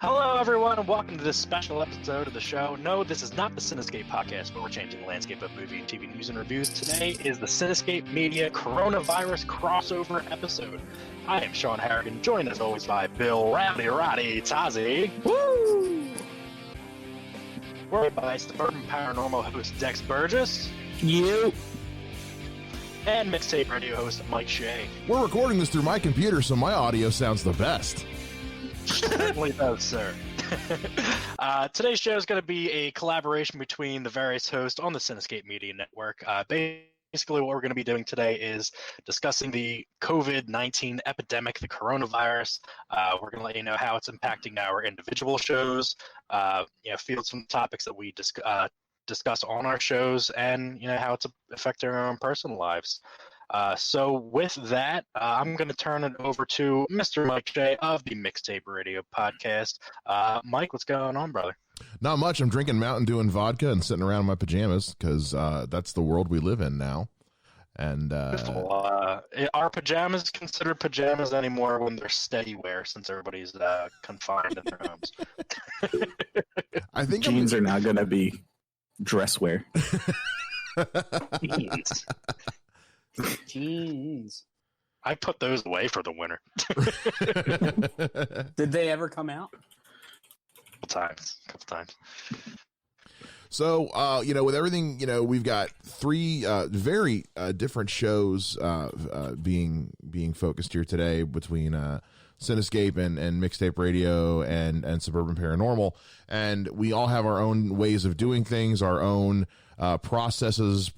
Hello, everyone, and welcome to this special episode of the show. No, this is not the Cinescape podcast, but we're changing the landscape of movie and TV news and reviews. Today is the Cinescape Media Coronavirus crossover episode. I am Sean Harrigan, joined as always by Bill Rowdy Roddy Tazzy. Woo! We're by Suburban Paranormal host Dex Burgess. You. And Mixtape Radio host Mike Shea. We're recording this through my computer, so my audio sounds the best. Certainly does, sir. Today's show is going to be a collaboration between the various hosts on the Cinescape Media Network. Basically, what we're going to be doing today is discussing the COVID-19 epidemic, the coronavirus. We're going to let you know how it's impacting our individual shows, field some topics that we discuss on our shows, and how it's affecting our own personal lives. So with that, I'm going to turn it over to Mr. Mike Shea of the Mixtape Radio podcast. Mike, what's going on, brother? Not much. I'm drinking Mountain Dew and vodka and sitting around in my pajamas because that's the world we live in now. And are pajamas considered pajamas anymore when they're steady wear since everybody's confined in their homes? I think jeans are now going to be dress wear. Jeez. I put those away for the winter. Did they ever come out? A couple times. So, with everything, we've got three very different shows being focused here today between Cinescape and Mixtape Radio and Suburban Paranormal. And we all have our own ways of doing things, our own processes,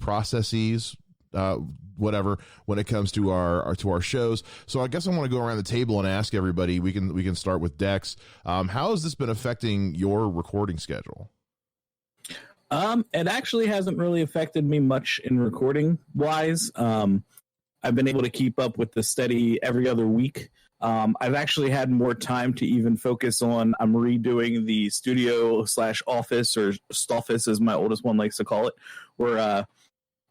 whatever, when it comes to our shows. So I guess I want to go around the table and ask everybody. We can start with Dex. How has this been affecting your recording schedule? It actually hasn't really affected me much in recording wise. I've been able to keep up with the steady every other week. I've actually had more time to even focus on, I'm redoing the studio/office, or stoffice as my oldest one likes to call it. We're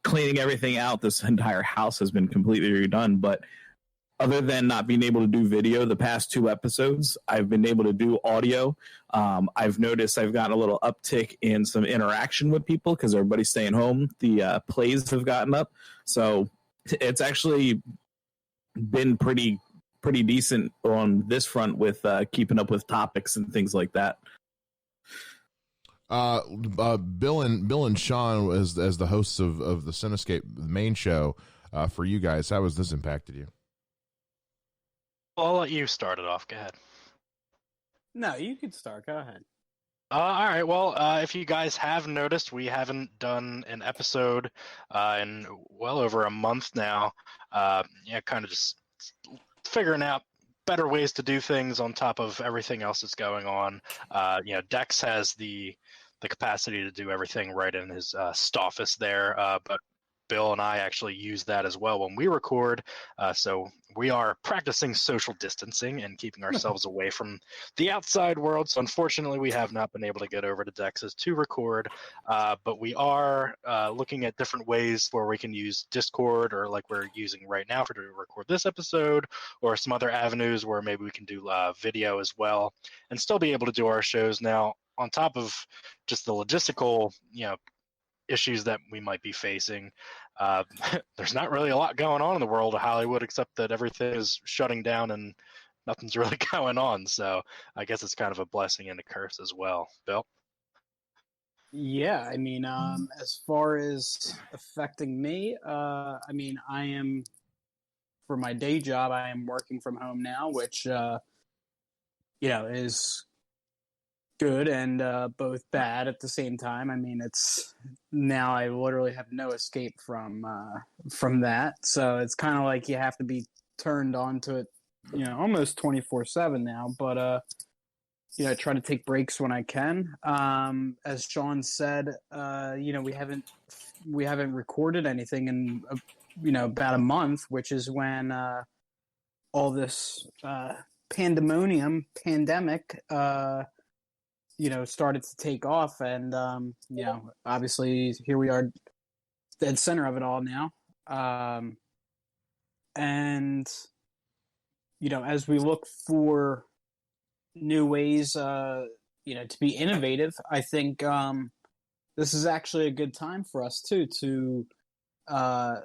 cleaning everything out. This entire house has been completely redone, but other than not being able to do video the past 2 episodes, I've been able to do audio. I've noticed I've gotten a little uptick in some interaction with people because everybody's staying home. The plays have gotten up, so it's actually been pretty decent on this front with keeping up with topics and things like that. Bill and Sean as the hosts of the Cinescape, the main show, for you guys, how has this impacted you? I'll let you start it off. Go ahead. No, you could start. Go ahead. All right. Well, if you guys have noticed, we haven't done an episode in well over a month now. Kind of just figuring out better ways to do things on top of everything else that's going on. Dex has the capacity to do everything right in his stoffice there, but Bill and I actually use that as well when we record. So we are practicing social distancing and keeping ourselves away from the outside world. So unfortunately, we have not been able to get over to Dex's to record, but we are looking at different ways where we can use Discord, or like we're using right now to record this episode, or some other avenues where maybe we can do video as well and still be able to do our shows now, on top of just the logistical, issues that we might be facing. There's not really a lot going on in the world of Hollywood, except that everything is shutting down and nothing's really going on. So I guess it's kind of a blessing and a curse as well. Bill? Yeah, as far as affecting me, I am, for my day job, I am working from home now, which, is good and both bad at the same time. It's now I literally have no escape from that. So it's kind of like you have to be turned on to it, almost 24/7 now. But try to take breaks when I can. As Sean said, we haven't recorded anything in about a month, which is when all this pandemic started to take off, and obviously here we are, dead center of it all now. And as we look for new ways, to be innovative. I think this is actually a good time for us too to, kind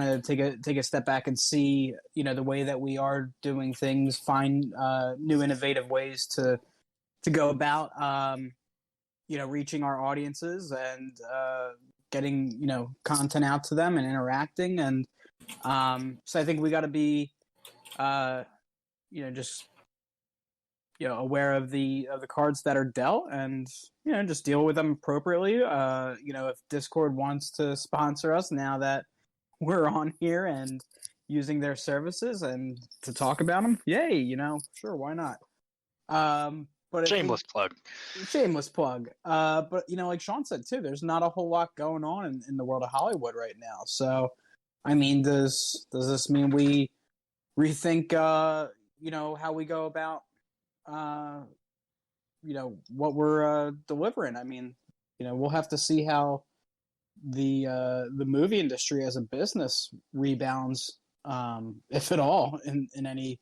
of take a step back and see, the way that we are doing things, find new innovative ways to go about, reaching our audiences and getting, content out to them and interacting. And so I think we got to be, just aware of the cards that are dealt, and just deal with them appropriately. If Discord wants to sponsor us now that we're on here and using their services and to talk about them, yay, sure, why not? But shameless plug. But like Sean said too, there's not a whole lot going on in the world of Hollywood right now. So, I mean, does this mean we rethink, how we go about, what we're delivering? I mean, we'll have to see how the movie industry as a business rebounds, if at all, in any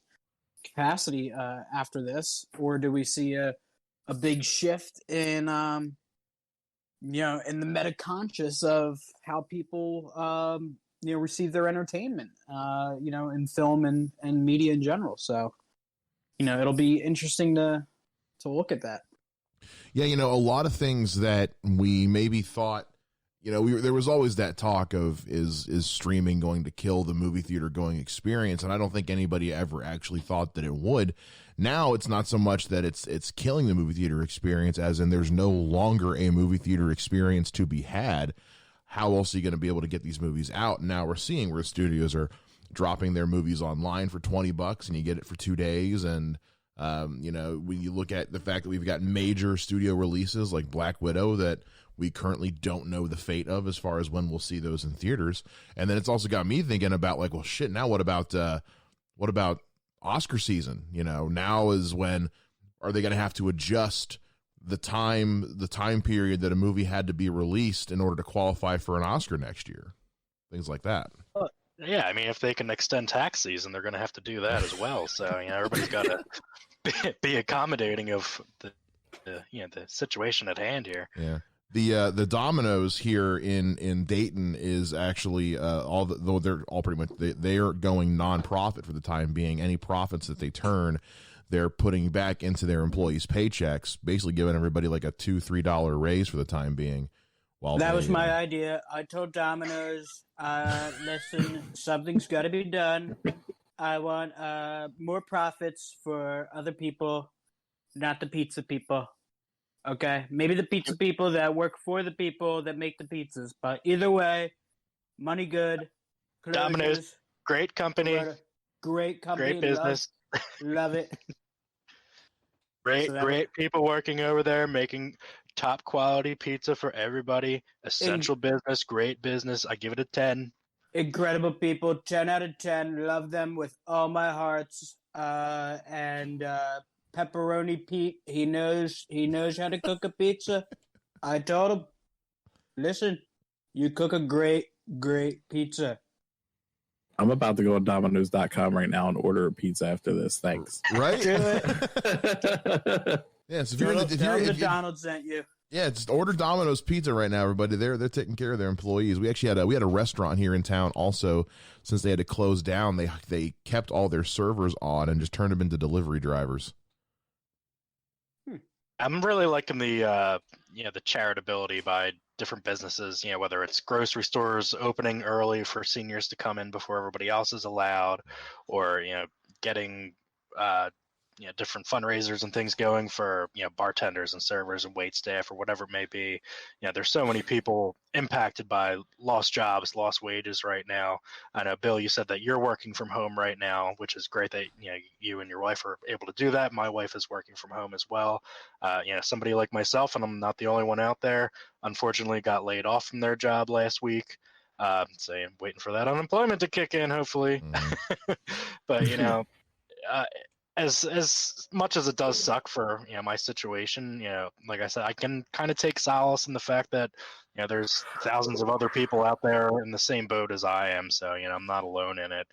capacity after this, or do we see a big shift in in the meta conscious of how people receive their entertainment, in film and media in general. So it'll be interesting to look at that. Yeah, a lot of things that we maybe thought, there was always that talk of is streaming going to kill the movie theater going experience, and I don't think anybody ever actually thought that it would. Now it's not so much that it's killing the movie theater experience, as in there's no longer a movie theater experience to be had. How else are you going to be able to get these movies out? And now we're seeing where studios are dropping their movies online for $20 and you get it for 2 days. And when you look at the fact that we've got major studio releases like Black Widow that we currently don't know the fate of as far as when we'll see those in theaters. And then it's also got me thinking about, like, well, shit, now what about Oscar season? Now is when are they going to have to adjust the time period that a movie had to be released in order to qualify for an Oscar next year? Things like that. Yeah, I mean, if they can extend tax season, they're going to have to do that as well. So everybody's got to be accommodating of the situation at hand here. Yeah. The Domino's here in Dayton is actually though they're all pretty much they are going nonprofit for the time being. Any profits that they turn, they're putting back into their employees' paychecks, basically giving everybody like a $2-3 raise for the time being. That was my idea. I told Domino's, listen, something's got to be done. I want more profits for other people, not the pizza people. Okay, maybe the pizza people that work for the people that make the pizzas, but either way, money good. Domino's, great company, great business, love it. Great people working over there making top quality pizza for everybody. Essential business, great business. I give it a 10. Incredible people, 10 out of 10. Love them with all my hearts. And Pepperoni Pete, he knows how to cook a pizza. I told him, listen, you cook a great pizza. I'm about to go on Domino's.com right now and order a pizza after this. Thanks. Right? Do it. Yeah, so if Donald sent you. Yeah, just order Domino's pizza right now, everybody. They're taking care of their employees. We actually had a restaurant here in town also. Since they had to close down, they kept all their servers on and just turned them into delivery drivers. I'm really liking the charitability by different businesses, whether it's grocery stores opening early for seniors to come in before everybody else is allowed, or getting different fundraisers and things going for bartenders and servers and wait staff or whatever it may be. There's so many people impacted by lost jobs, lost wages right now. I know, Bill, you said that you're working from home right now, which is great that you and your wife are able to do that. My wife is working from home as well. Somebody like myself, and I'm not the only one out there, unfortunately got laid off from their job last week. So I'm waiting for that unemployment to kick in, hopefully. But as much as it does suck for my situation, like I said, I can kind of take solace in the fact that there's thousands of other people out there in the same boat as I am, so I'm not alone in it.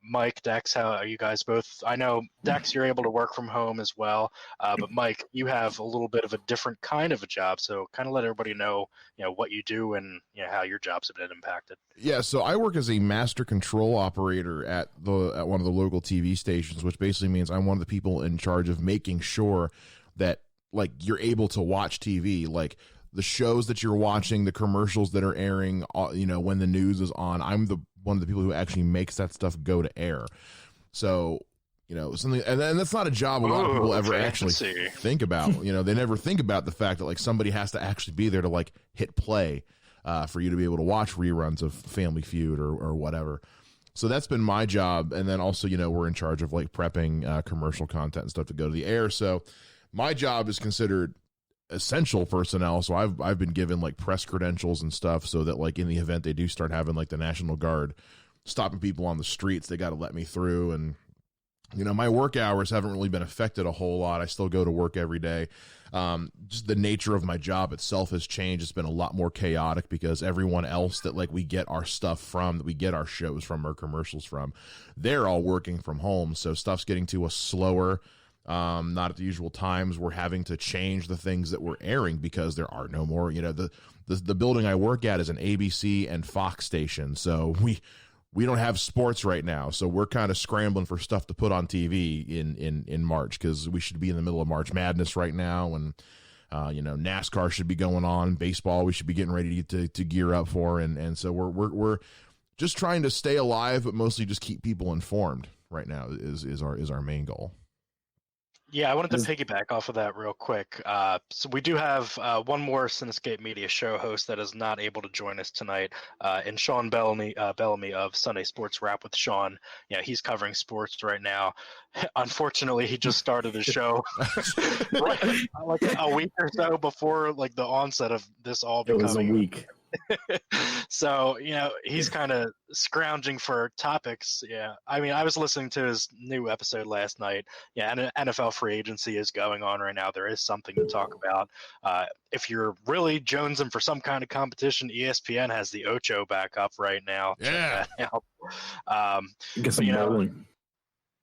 Mike, Dex, how are you guys both? I know, Dex, you're able to work from home as well, but Mike, you have a little bit of a different kind of a job, so kind of let everybody know, what you do and how your jobs have been impacted. Yeah, so I work as a master control operator at one of the local TV stations, which basically means I'm one of the people in charge of making sure that like you're able to watch TV, like the shows that you're watching, the commercials that are airing, when the news is on. I'm one of the people who actually makes that stuff go to air. So, something, and that's not a job a lot of people ever actually think about. They never think about the fact that like somebody has to actually be there to like hit play for you to be able to watch reruns of Family Feud or whatever. So that's been my job. And then also, we're in charge of like prepping commercial content and stuff to go to the air. So my job is considered essential personnel, so I've been given like press credentials and stuff, so that like in the event they do start having like the National Guard stopping people on the streets, they got to let me through. And my work hours haven't really been affected a whole lot. I still go to work every day. Just the nature of my job itself has changed. It's been a lot more chaotic because everyone else that like we get our stuff from, that we get our shows from, our commercials from, they're all working from home, so stuff's getting to us slower. Not at the usual times. We're having to change the things that we're airing because there are no more, the building I work at is an ABC and Fox station. So we don't have sports right now. So we're kind of scrambling for stuff to put on TV in March, because we should be in the middle of March Madness right now. And, NASCAR should be going on. Baseball, we should be getting ready to gear up for. And so we're just trying to stay alive, but mostly just keep people informed right now is our main goal. Yeah, I wanted to piggyback off of that real quick. So we do have one more Cinescape Media show host that is not able to join us tonight, and Sean Bellamy of Sunday Sports Wrap with Sean. Yeah, he's covering sports right now. Unfortunately, he just started his show like a week or so before like the onset of this all becoming. It was a week. So he's kind of scrounging for topics. Yeah, I mean, I was listening to his new episode last night. Yeah, and NFL free agency is going on right now. There is something to talk about. If you're really jonesing for some kind of competition, ESPN has the Ocho back up right now. Yeah. Get some bowling.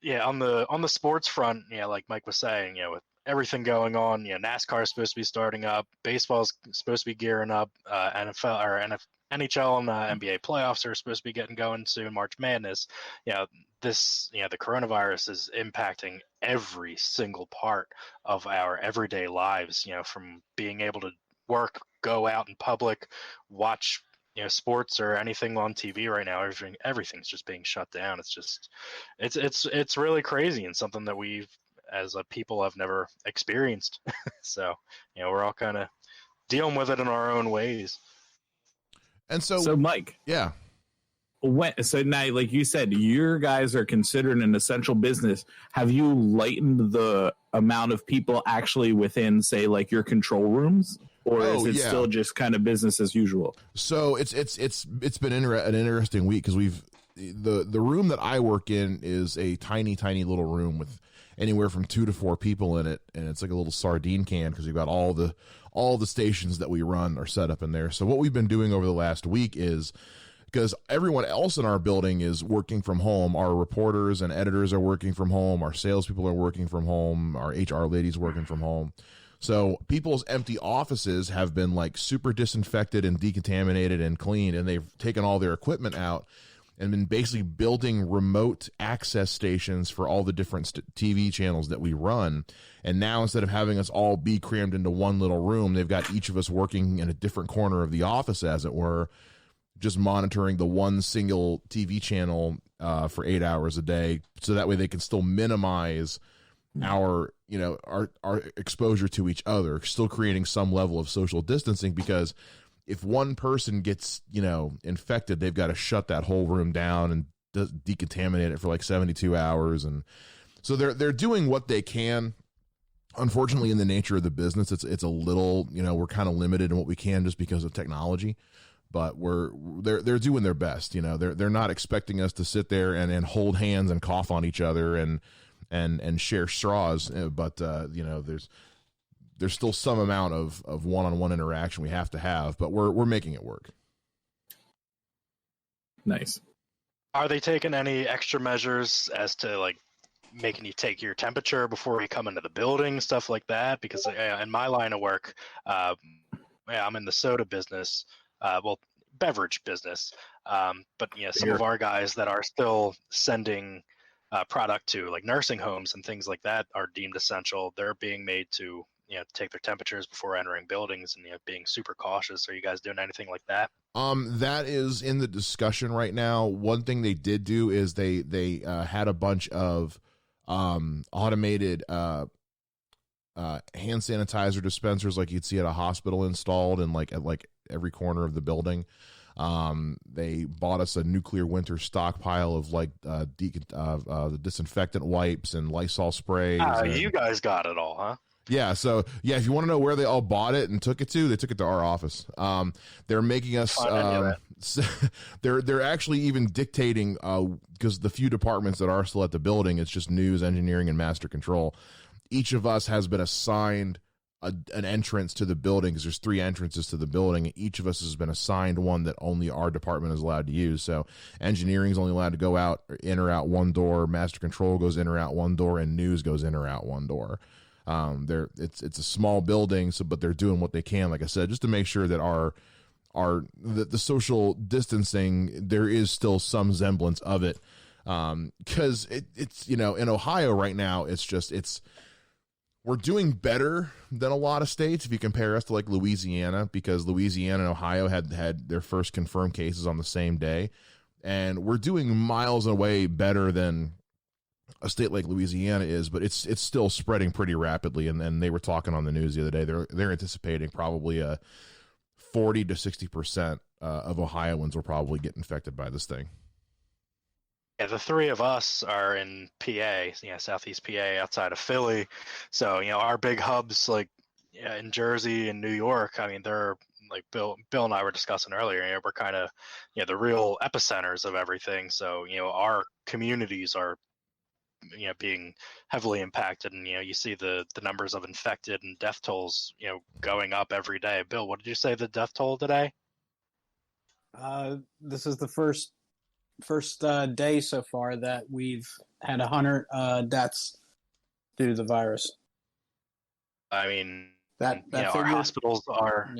Yeah, on the sports front, like Mike was saying, with everything going on, NASCAR is supposed to be starting up, baseball is supposed to be gearing up, NHL and NBA playoffs are supposed to be getting going soon, March Madness. The coronavirus is impacting every single part of our everyday lives, from being able to work, go out in public, watch sports or anything on TV right now. Everything's just being shut down. It's just it's really crazy, and something that we've as a people have never experienced. So we're all kind of dealing with it in our own ways. And so Mike, yeah, so now, like you said, your guys are considered an essential business. Have you lightened the amount of people actually within, say, like your control rooms, or is it still just kind of business as usual? So it's been an interesting week, because the room that I work in is a tiny little room with anywhere from 2 to 4 people in it, and it's like a little sardine can, because we've got all the stations that we run are set up in there. So what we've been doing over the last week is, because everyone else in our building is working from home, our reporters and editors are working from home, our salespeople are working from home, our HR ladies working from home. So people's empty offices have been like super disinfected and decontaminated and cleaned, and they've taken all their equipment out and been basically building remote access stations for all the different TV channels that we run. And now, instead of having us all be crammed into one little room, they've got each of us working in a different corner of the office, as it were, just monitoring the one single TV channel for 8 hours a day. So that way they can still minimize our exposure to each other, still creating some level of social distancing, because if one person gets, infected, they've got to shut that whole room down and decontaminate it for like 72 hours. And so they're doing what they can. Unfortunately, in the nature of the business, it's a little, we're kind of limited in what we can just because of technology, but they're doing their best. They're not expecting us to sit there and hold hands and cough on each other and share straws. But, there's still some amount of one-on-one interaction we have to have, but we're making it work. Nice. Are they taking any extra measures as to like making you take your temperature before you come into the building, stuff like that? Because in my line of work, I'm in the soda business, beverage business. But some of our guys that are still sending product to like nursing homes and things like that are deemed essential. They're being made to take their temperatures before entering buildings and being super cautious. Are you guys doing anything like that? That is in the discussion right now. One thing they did do is they had a bunch of automated hand sanitizer dispensers like you'd see at a hospital installed and at every corner of the building. They bought us a nuclear winter stockpile of the disinfectant wipes and Lysol sprays. You guys got it all, huh? Yeah, so if you want to know where they all bought it and took it to, they took it to our office. They're making us. They're actually even dictating because the few departments that are still at the building, it's just news, engineering, and master control. Each of us has been assigned an entrance to the building because there's 3 entrances to the building. Each of us has been assigned one that only our department is allowed to use. So engineering is only allowed to go out in or out one door. Master control goes in or out one door, and news goes in or out one door. It's a small building, but they're doing what they can, like I said, just to make sure that the social distancing, there is still some semblance of it. Because it's in Ohio right now, we're doing better than a lot of states if you compare us to like Louisiana, because Louisiana and Ohio had their first confirmed cases on the same day, and we're doing miles away better than a state like Louisiana is, but it's still spreading pretty rapidly. And then they were talking on the news the other day. They're anticipating probably a 40 to 60% of Ohioans will probably get infected by this thing. Yeah, the 3 of us are in PA, Southeast PA, outside of Philly. So our big hubs like in Jersey and New York. I mean, they're like Bill and I were discussing earlier. We're kind of the real epicenters of everything. So our communities are being heavily impacted, and you see the numbers of infected and death tolls going up every day. Bill, what did you say the death toll today? This is the first day so far that we've had 100 deaths due to the virus. I mean, that our hospitals are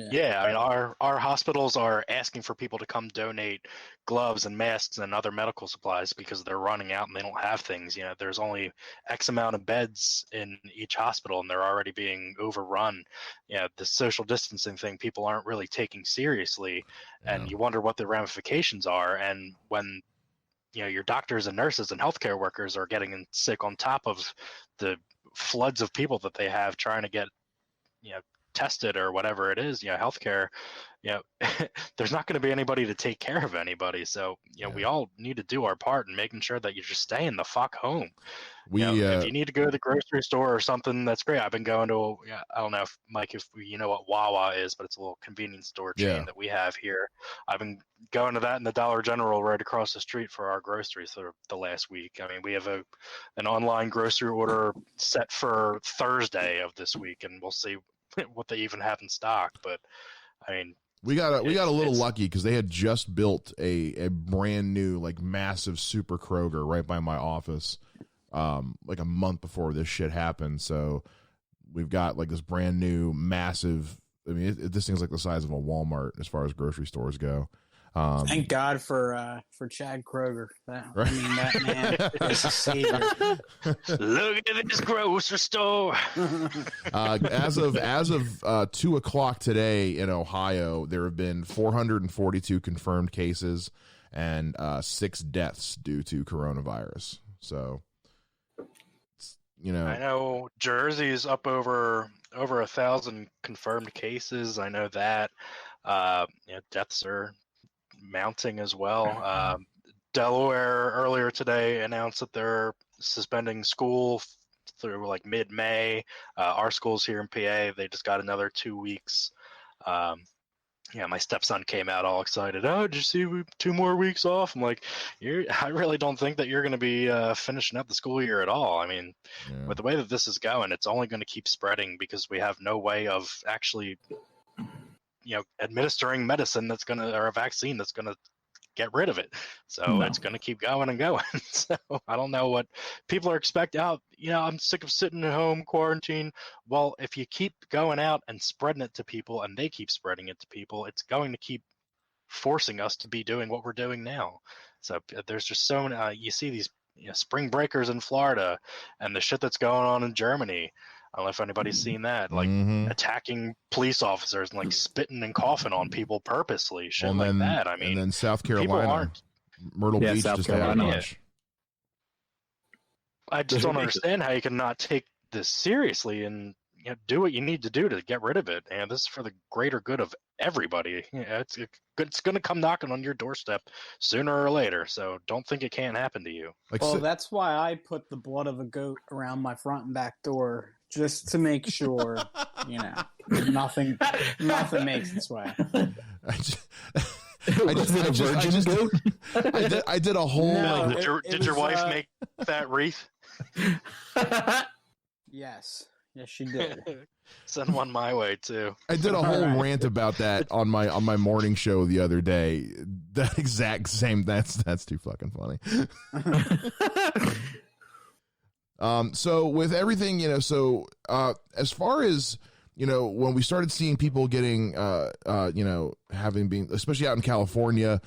our hospitals are asking for people to come donate gloves and masks and other medical supplies because they're running out and they don't have things. There's only X amount of beds in each hospital and they're already being overrun. The social distancing thing people aren't really taking seriously, and you wonder what the ramifications are. And when your doctors and nurses and healthcare workers are getting sick on top of the floods of people that they have trying to get tested or whatever it is, healthcare, there's not going to be anybody to take care of anybody. So we all need to do our part in making sure that you're just staying the fuck home. If you need to go to the grocery store or something, that's great. I've been going to I don't know if Mike, if you know what Wawa is, but it's a little convenience store chain that we have here. I've been going to that in the Dollar General right across the street for our groceries for the last week. I mean, we have an online grocery order set for Thursday of this week, and we'll see what they even have in stock. But I mean, we got a little lucky because they had just built a brand new massive super Kroger right by my office a month before this shit happened. So we've got this brand new massive, I mean this thing's the size of a Walmart as far as grocery stores go. Thank God for Chad Kroger. That man is a savior. Look at this grocery store. As of 2:00 today in Ohio, there have been 442 confirmed cases and 6 deaths due to coronavirus. So, I know Jersey's up over 1,000 confirmed cases. I know that deaths are mounting as well. Delaware earlier today announced that they're suspending school through mid-May. Our schools here in PA, they just got another 2 weeks. yeah, my stepson came out all excited. Oh, did you see 2 more weeks off? I'm like, I really don't think that you're going to be finishing up the school year at all. I mean, with the way that this is going, it's only going to keep spreading because we have no way of actually, administering medicine or a vaccine that's going to get rid of it. So it's going to keep going and going. So I don't know what people are expecting. I'm sick of sitting at home, quarantine. Well, if you keep going out and spreading it to people and they keep spreading it to people, it's going to keep forcing us to be doing what we're doing now. So there's just so many, you see these spring breakers in Florida and the shit that's going on in Germany. I don't know if anybody's seen that, like attacking police officers and like spitting and coughing on people purposely, shit like that. I mean, and then South Carolina, Myrtle Beach, South just Carolina. had a bunch. I just don't understand how you can not take this seriously and do what you need to do to get rid of it. And this is for the greater good of everybody. It's going to come knocking on your doorstep sooner or later. So don't think it can't happen to you. That's why I put the blood of a goat around my front and back door, just to make sure, nothing makes its way. I did a whole. No, did your wife make that wreath? Yes, she did. Send one my way too. I did a whole rant about that on my morning show the other day. That exact same. That's too fucking funny. So with everything, as far as, when we started seeing people getting, having been, especially out in California,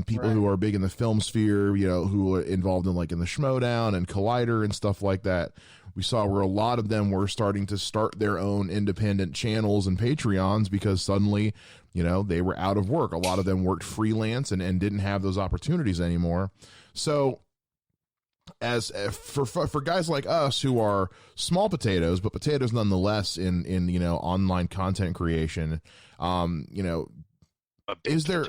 people who are big in the film sphere, who are involved in the Schmodown and Collider and stuff like that. We saw where a lot of them were starting to start their own independent channels and Patreons because suddenly, they were out of work. A lot of them worked freelance and didn't have those opportunities anymore. So, as for guys like us who are small potatoes, but potatoes nonetheless in online content creation, is there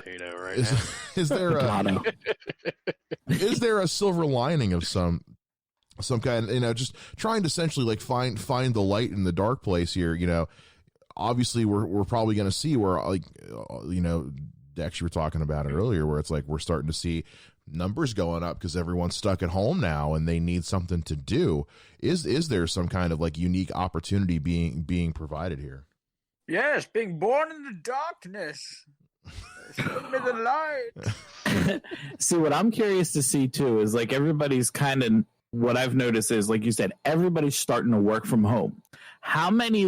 a silver lining of some kind, just trying to essentially find the light in the dark place here? Obviously we're probably going to see where Dex, you were talking about it earlier, where it's we're starting to see numbers going up because everyone's stuck at home now and they need something to do. Is there some kind of unique opportunity being provided here? Yes, being born in the darkness. Show me the light. See, what I'm curious to see too is everybody's kind of, what I've noticed is, like you said, everybody's starting to work from home. How many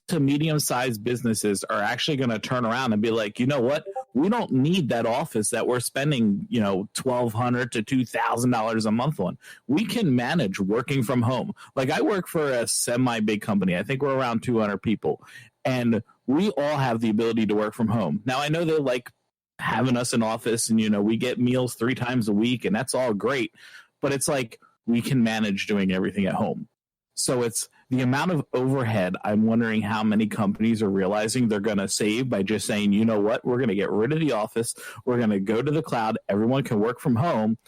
to medium-sized businesses are actually going to turn around and be like, you know what? We don't need that office that we're spending, $1,200 to $2,000 a month on. We can manage working from home. I work for a semi-big company. I think we're around 200 people, and we all have the ability to work from home. Now, I know they like having us in office, and we get meals 3 times a week, and that's all great. But it's we can manage doing everything at home. So it's the amount of overhead. I'm wondering how many companies are realizing they're going to save by just saying, you know what, we're going to get rid of the office. We're going to go to the cloud. Everyone can work from home.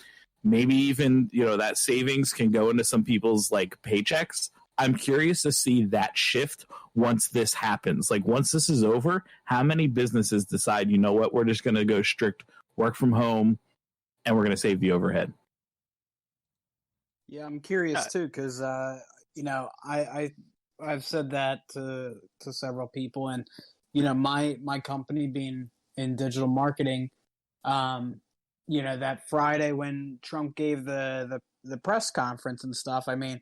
Maybe even, that savings can go into some people's paychecks. I'm curious to see that shift once this happens. Once this is over, how many businesses decide, you know what, we're just going to go strict work from home and we're going to save the overhead. Yeah, I'm curious too, because I've said that to several people, and my company being in digital marketing, that Friday when Trump gave the press conference and stuff, I mean,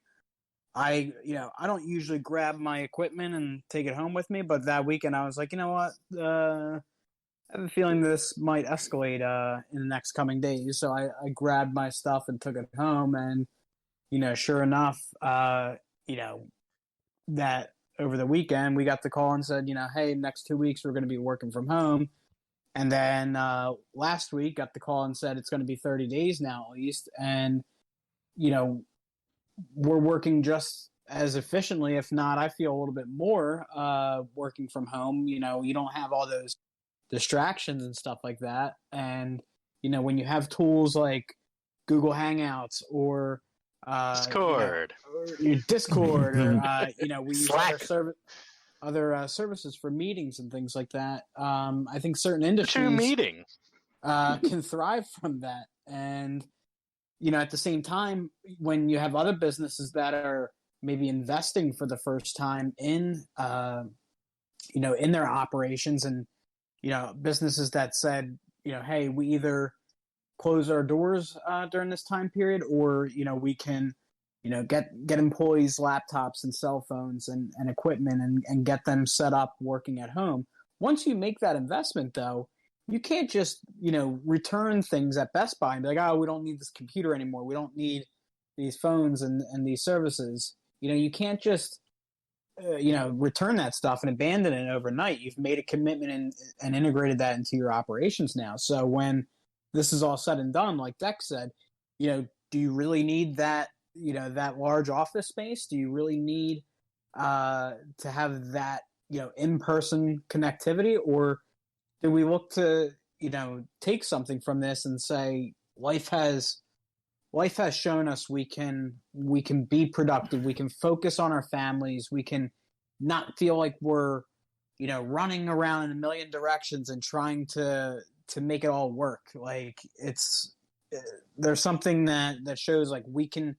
I don't usually grab my equipment and take it home with me, but that weekend I was like, you know what, I have a feeling this might escalate in the next coming days, so I grabbed my stuff and took it home, and sure enough, that over the weekend we got the call and said, hey, next 2 weeks we're going to be working from home. And then last week got the call and said it's going to be 30 days now at least. And, we're working just as efficiently, if not, I feel a little bit more working from home. You don't have all those distractions and stuff like that. And, when you have tools like Google Hangouts or Discord, or Discord, or we use Slack. other service. services for meetings and things like that. I think certain industries meetings can thrive from that. And, you know, at the same time, when you have other businesses that are maybe investing for the first time in, you know, in their operations, and, you know, businesses that said, you know, hey, we either close our doors during this time period, or, you know, we can, you know, get employees laptops and cell phones and equipment and get them set up working at home. Once you make that investment, though, you can't just, you know, return things at Best Buy and be like, oh, we don't need this computer anymore. We don't need these phones and these services. You know, you can't just, you know, return that stuff and abandon it overnight. You've made a commitment and integrated that into your operations now. So when this is all said and done, like Dex said, you know, do you really need that, you know, that large office space? Do you really need to have that, you know, in-person connectivity? Or do we look to, you know, take something from this and say life has shown us we can be productive, we can focus on our families, we can not feel like we're, you know, running around in a million directions and trying to make it all work. Like, there's something that shows like we can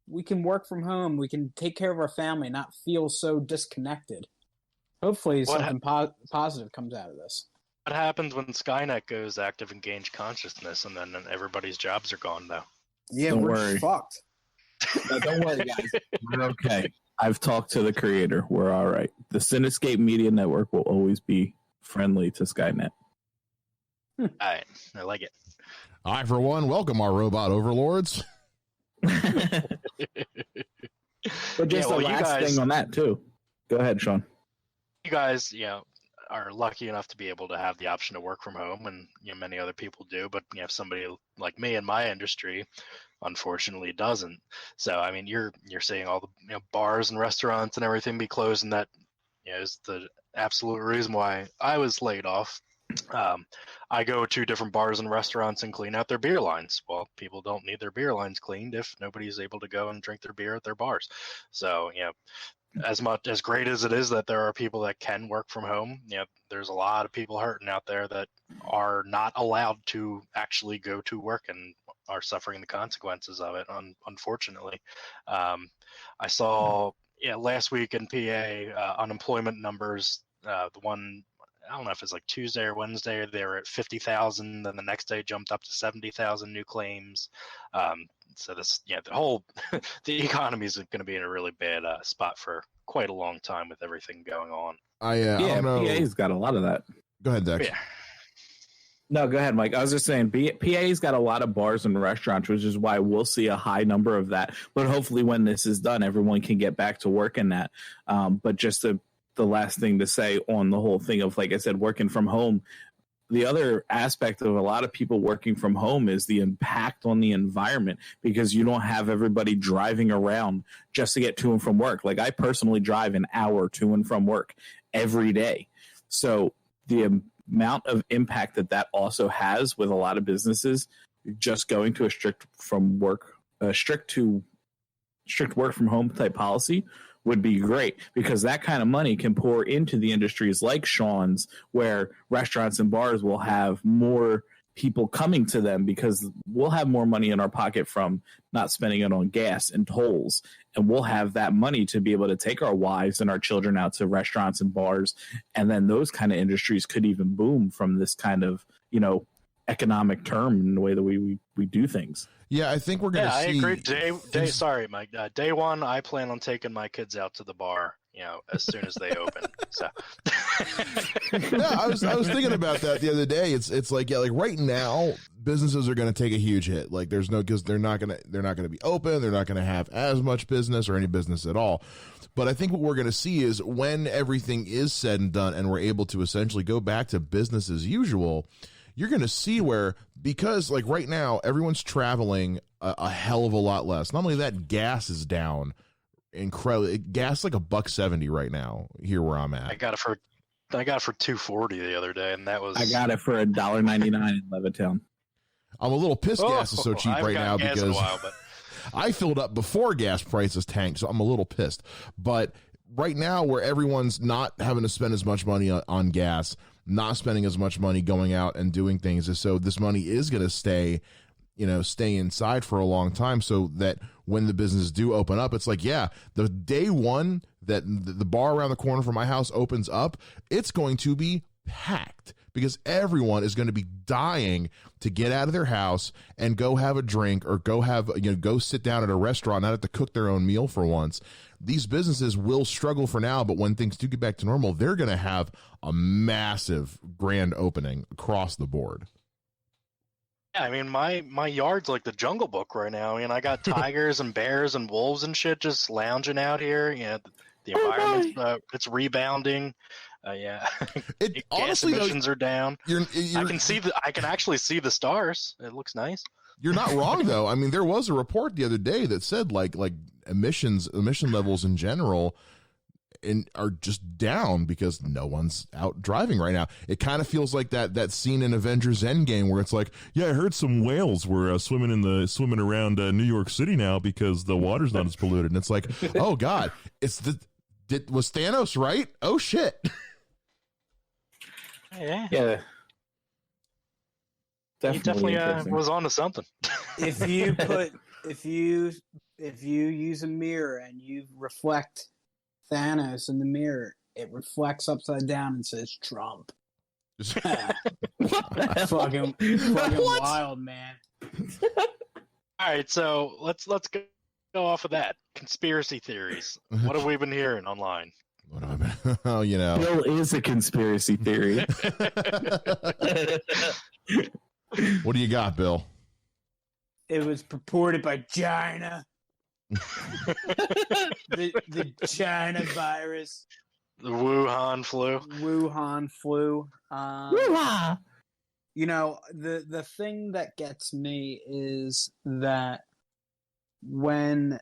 work from home, we can take care of our family, not feel so disconnected. Hopefully something positive comes out of this. What happens when Skynet goes active and gains consciousness, and then everybody's jobs are gone, though? Yeah, we're fucked. No, don't worry, guys. We're okay. I've talked to the creator. We're all right. The Cinescape Media Network will always be friendly to Skynet. All right. I like it. I, for one, welcome our robot overlords. But just the last thing on that, too. Go ahead, Sean. You guys, you know, are lucky enough to be able to have the option to work from home, and, you know, many other people do. But, you know, if somebody like me in my industry, unfortunately, doesn't. So, I mean, you're seeing all the, you know, bars and restaurants and everything be closed, and that, you know, is the absolute reason why I was laid off. I go to different bars and restaurants and clean out their beer lines. Well, people don't need their beer lines cleaned if nobody's able to go and drink their beer at their bars. So, you know, as great as it is that there are people that can work from home, you know, there's a lot of people hurting out there that are not allowed to actually go to work and are suffering the consequences of it, unfortunately. I saw, last week in PA, unemployment numbers, the one, I don't know if it's like Tuesday or Wednesday, they were at 50,000. Then the next day jumped up to 70,000 new claims. So this, the economy is going to be in a really bad spot for quite a long time with everything going on. I don't know. PA's got a lot of that. Go ahead, Dex. Yeah. No, go ahead, Mike. I was just saying, PA's got a lot of bars and restaurants, which is why we'll see a high number of that. But hopefully when this is done, everyone can get back to work in that. But just the last thing to say on the whole thing of, like I said, working from home, the other aspect of a lot of people working from home is the impact on the environment, because you don't have everybody driving around just to get to and from work. Like, I personally drive an hour to and from work every day. So the amount of impact that also has with a lot of businesses, just going to a strict work from home type policy would be great, because that kind of money can pour into the industries like Sean's, where restaurants and bars will have more people coming to them because we'll have more money in our pocket from not spending it on gas and tolls. And we'll have that money to be able to take our wives and our children out to restaurants and bars. And then those kind of industries could even boom from this kind of, economic term in the way that we do things. Yeah, I think we're going to see. I agree. Sorry, Mike. Day one, I plan on taking my kids out to the bar, as soon as they open. So. Yeah, I was thinking about that the other day. It's like, like right now, businesses are going to take a huge hit. Like, because they're not going to be open. They're not going to have as much business or any business at all. But I think what we're going to see is when everything is said and done, and we're able to essentially go back to business as usual, you're going to see where, because like right now, everyone's traveling a hell of a lot less. Not only that, gas is down incredibly. Gas like $1.70 right now here where I'm at. I got it for $2.40 the other day, and that was. I got it for $1.99 in Levittown. I'm a little pissed gas is so cheap right now because but... I filled up before gas prices tanked, so I'm a little pissed. But right now where everyone's not having to spend as much money on gas, not spending as much money going out and doing things, is so this money is going to stay inside for a long time, so that when the businesses do open up, it's like, yeah, the day one that the bar around the corner from my house opens up, it's going to be packed because everyone is going to be dying to get out of their house and go have a drink or go sit down at a restaurant, not have to cook their own meal for once. These businesses will struggle for now, but when things do get back to normal, they're going to have a massive grand opening across the board. Yeah, I mean, my yard's like the Jungle Book right now. I mean, I got tigers and bears and wolves and shit just lounging out here. The environment, it's rebounding. Yeah, It gas honestly, emissions are down. you're, I can actually see the stars. It looks nice. You're not wrong though. I mean, there was a report the other day that said like emission levels in general are just down because no one's out driving right now. It kind of feels like that scene in Avengers Endgame where it's like, yeah, I heard some whales were swimming around New York City now because the water's not as polluted. And it's like, oh God, was Thanos right? Oh shit. Yeah. He definitely was on to something. If you use a mirror and you reflect Thanos in the mirror, it reflects upside down and says Trump. fucking wild, man. All right, so let's go off of that. Conspiracy theories. What have we been hearing online? What have I been? Oh, Bill is a conspiracy theory. What do you got, Bill? It was purported by China. the China virus. The Wuhan flu. The thing that gets me is that even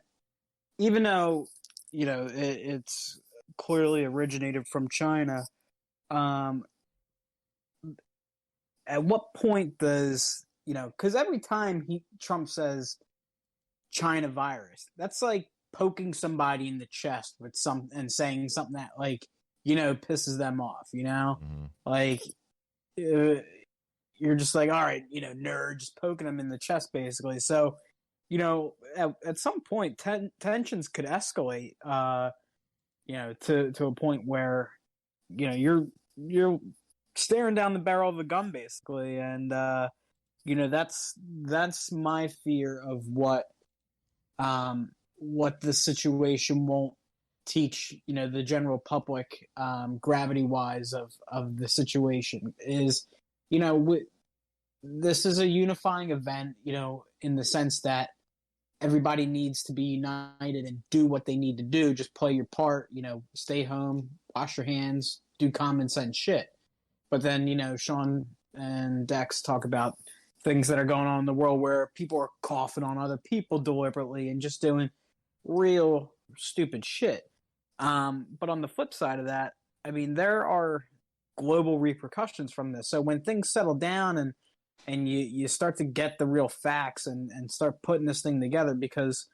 though it's clearly originated from China, at what point does because every time Trump says China virus, that's like poking somebody in the chest with and saying something that pisses them off, Mm-hmm. like you're just like, all right, nerd, just poking them in the chest basically. So at some point tensions could escalate to a point where you're staring down the barrel of a gun basically, and that's my fear of what the situation won't teach the general public gravity wise of the situation is this is a unifying event in the sense that everybody needs to be united and do what they need to do. Just play your part, stay home, wash your hands, do common sense shit. But then Sean and Dex talk about things that are going on in the world where people are coughing on other people deliberately and just doing real stupid shit. But on the flip side of that, I mean, there are global repercussions from this. So when things settle down and you start to get the real facts and start putting this thing together, because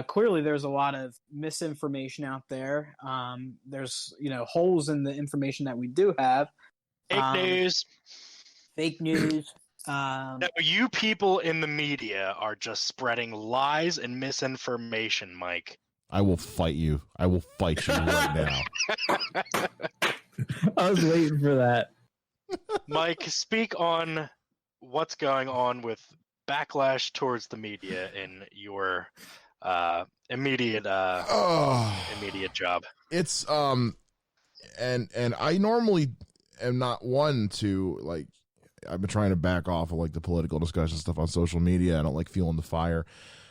clearly there's a lot of misinformation out there. There's holes in the information that we do have. Fake news. Now, you people in the media are just spreading lies and misinformation, Mike. I will fight you. I will fight you right now. I was waiting for that. Mike, speak on what's going on with backlash towards the media in your immediate job. It's and I normally am not one to I've been trying to back off of the political discussion stuff on social media. I don't like feeling the fire.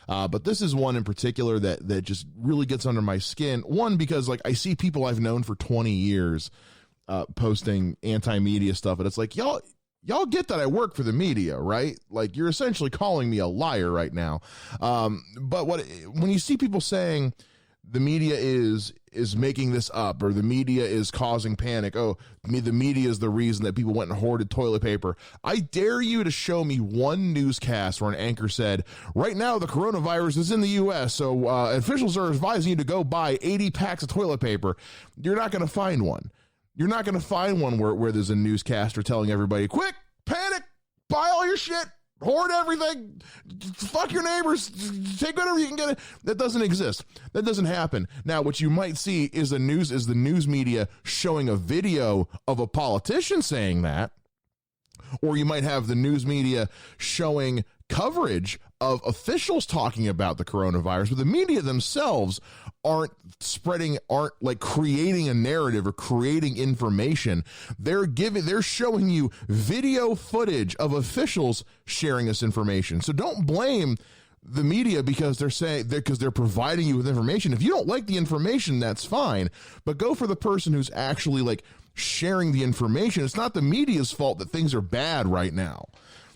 But this is one in particular that just really gets under my skin. One, because I see people I've known for 20 years posting anti-media stuff, and it's like, y'all get that I work for the media, right? You're essentially calling me a liar right now. But when you see people saying the media is is making this up, or the media is causing panic. Oh, the media is the reason that people went and hoarded toilet paper. I dare you to show me one newscast where an anchor said, right now the coronavirus is in the U.S., so officials are advising you to go buy 80 packs of toilet paper. You're not going to find one. You're not going to find one where there's a newscaster telling everybody, quick, panic, buy all your shit, hoard everything, fuck your neighbors, take whatever you can get. That doesn't exist. That doesn't happen. Now, what you might see is the news media showing a video of a politician saying that, or you might have the news media showing coverage of officials talking about the coronavirus, but the media themselves aren't like creating a narrative or creating information. They're showing you video footage of officials sharing this information. So don't blame the media because they're providing you with information. If you don't like the information, that's fine, but go for the person who's actually like sharing the information. It's not the media's fault that things are bad right now.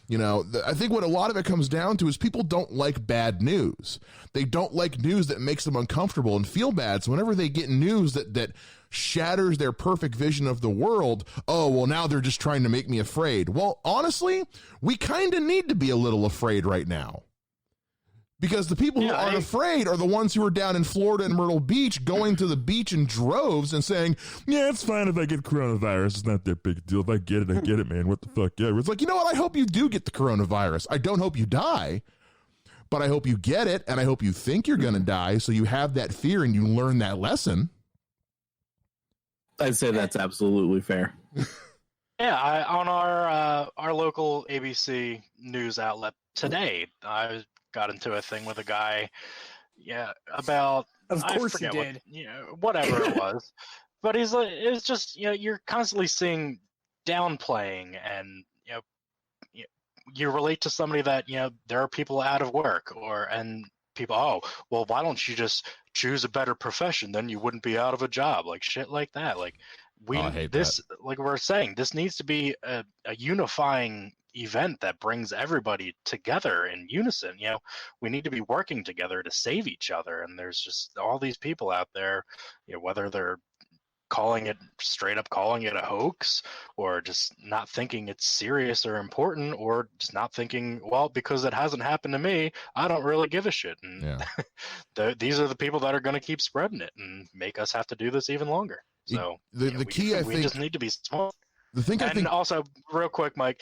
You know, I think what a lot of it comes down to is people don't like bad news. They don't like news that makes them uncomfortable and feel bad. So whenever they get news that shatters their perfect vision of the world, oh, well, now they're just trying to make me afraid. Well, honestly, we kind of need to be a little afraid right now. Because the people who aren't afraid are the ones who are down in Florida and Myrtle Beach going to the beach in droves and saying, yeah, it's fine if I get coronavirus. It's not that big a deal. If I get it, I get it, man. What the fuck? Yeah. It's like, you know what? I hope you do get the coronavirus. I don't hope you die, but I hope you get it, and I hope you think you're going to die, so you have that fear and you learn that lesson. I'd say that's absolutely fair. Yeah, on our local ABC news outlet today, I got into a thing with a guy, about. Of course you did. Whatever it was, but he's like, it's just you're constantly seeing downplaying, and you relate to somebody that there are people out of work, and people, oh well, why don't you just choose a better profession, then you wouldn't be out of a job, like shit like that. Like I hate this that. Like we're saying, this needs to be a unifying event that brings everybody together in unison. We need to be working together to save each other, and there's just all these people out there, whether they're straight up calling it a hoax, or just not thinking it's serious or important, or just not thinking, well, because it hasn't happened to me, I don't really give a shit. And these are the people that are going to keep spreading it and make us have to do this even longer. So the key, I think, we just need to be smart. And also, real quick, Mike,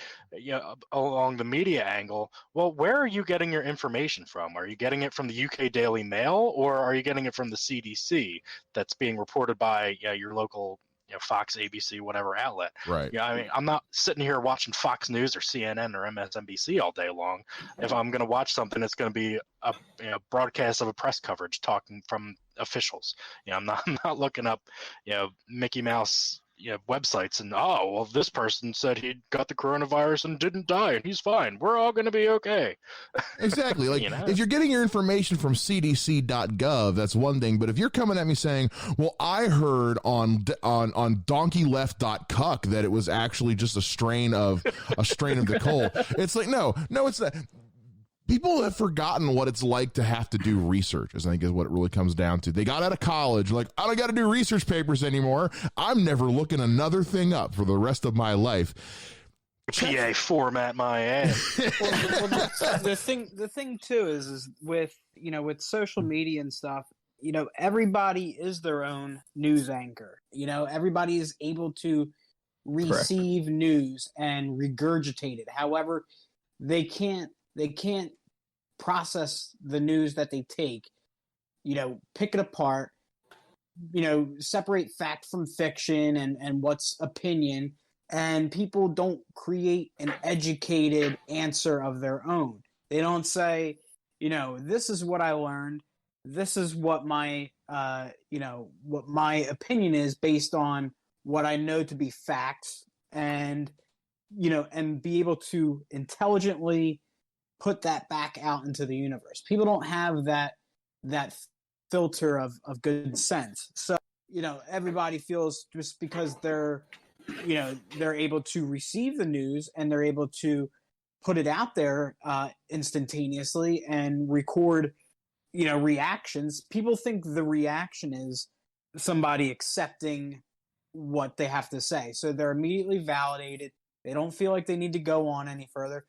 along the media angle, well, where are you getting your information from? Are you getting it from the UK Daily Mail, or are you getting it from the CDC that's being reported by your local Fox, ABC, whatever outlet? right. I mean, I'm not sitting here watching Fox News or CNN or MSNBC all day long. If I'm going to watch something, it's going to be a broadcast of a press coverage talking from officials. I'm not looking up Mickey Mouse websites and, oh well, this person said he got the coronavirus and didn't die and he's fine, we're all going to be okay. Exactly. Like if you're getting your information from cdc.gov, that's one thing, but if you're coming at me saying, well, I heard on donkeyleft.cuck that it was actually just a strain of the cold, it's like, no, it's not. People have forgotten what it's like to have to do research, I think is what it really comes down to. They got out of college, like, I don't got to do research papers anymore. I'm never looking another thing up for the rest of my life. PA format my ass. The thing too is with with social media and stuff, everybody is their own news anchor. Everybody is able to receive news and regurgitate it. However, they can't process the news that they take, pick it apart, separate fact from fiction and what's opinion, and people don't create an educated answer of their own. They don't say, this is what I learned, this is what my what my opinion is based on what I know to be facts, and be able to intelligently put that back out into the universe. People don't have that filter of good sense. So, everybody feels just because they're able to receive the news and they're able to put it out there instantaneously and record, reactions. People think the reaction is somebody accepting what they have to say. So they're immediately validated. They don't feel like they need to go on any further.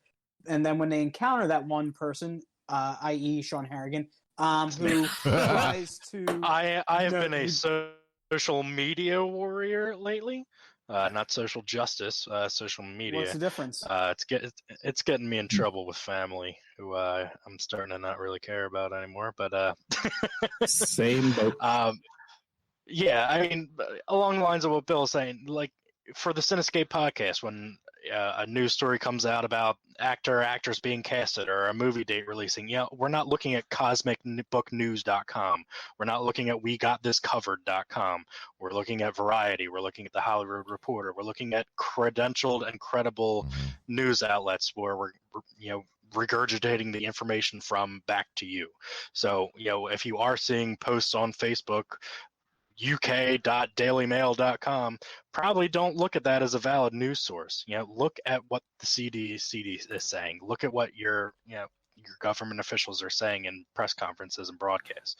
And then when they encounter that one person, i.e. Sean Harrigan, who tries to... I have been a social media warrior lately. Not social justice, social media. What's the difference? It's getting me in trouble with family, who I'm starting to not really care about anymore. But same boat. Yeah, I mean, along the lines of what Bill is saying, like for the Cinescape podcast, when a news story comes out about actors being casted or a movie date releasing, we're not looking at cosmicbooknews.com. We're not looking at wegotThiscovered.com. We're looking at Variety. We're looking at the Hollywood Reporter. We're looking at credentialed and credible news outlets where we're regurgitating the information from back to you. So, if you are seeing posts on Facebook, uk.dailymail.com, probably don't look at that as a valid news source. Look at what the CDC is saying. Look at what your government officials are saying in press conferences and broadcasts.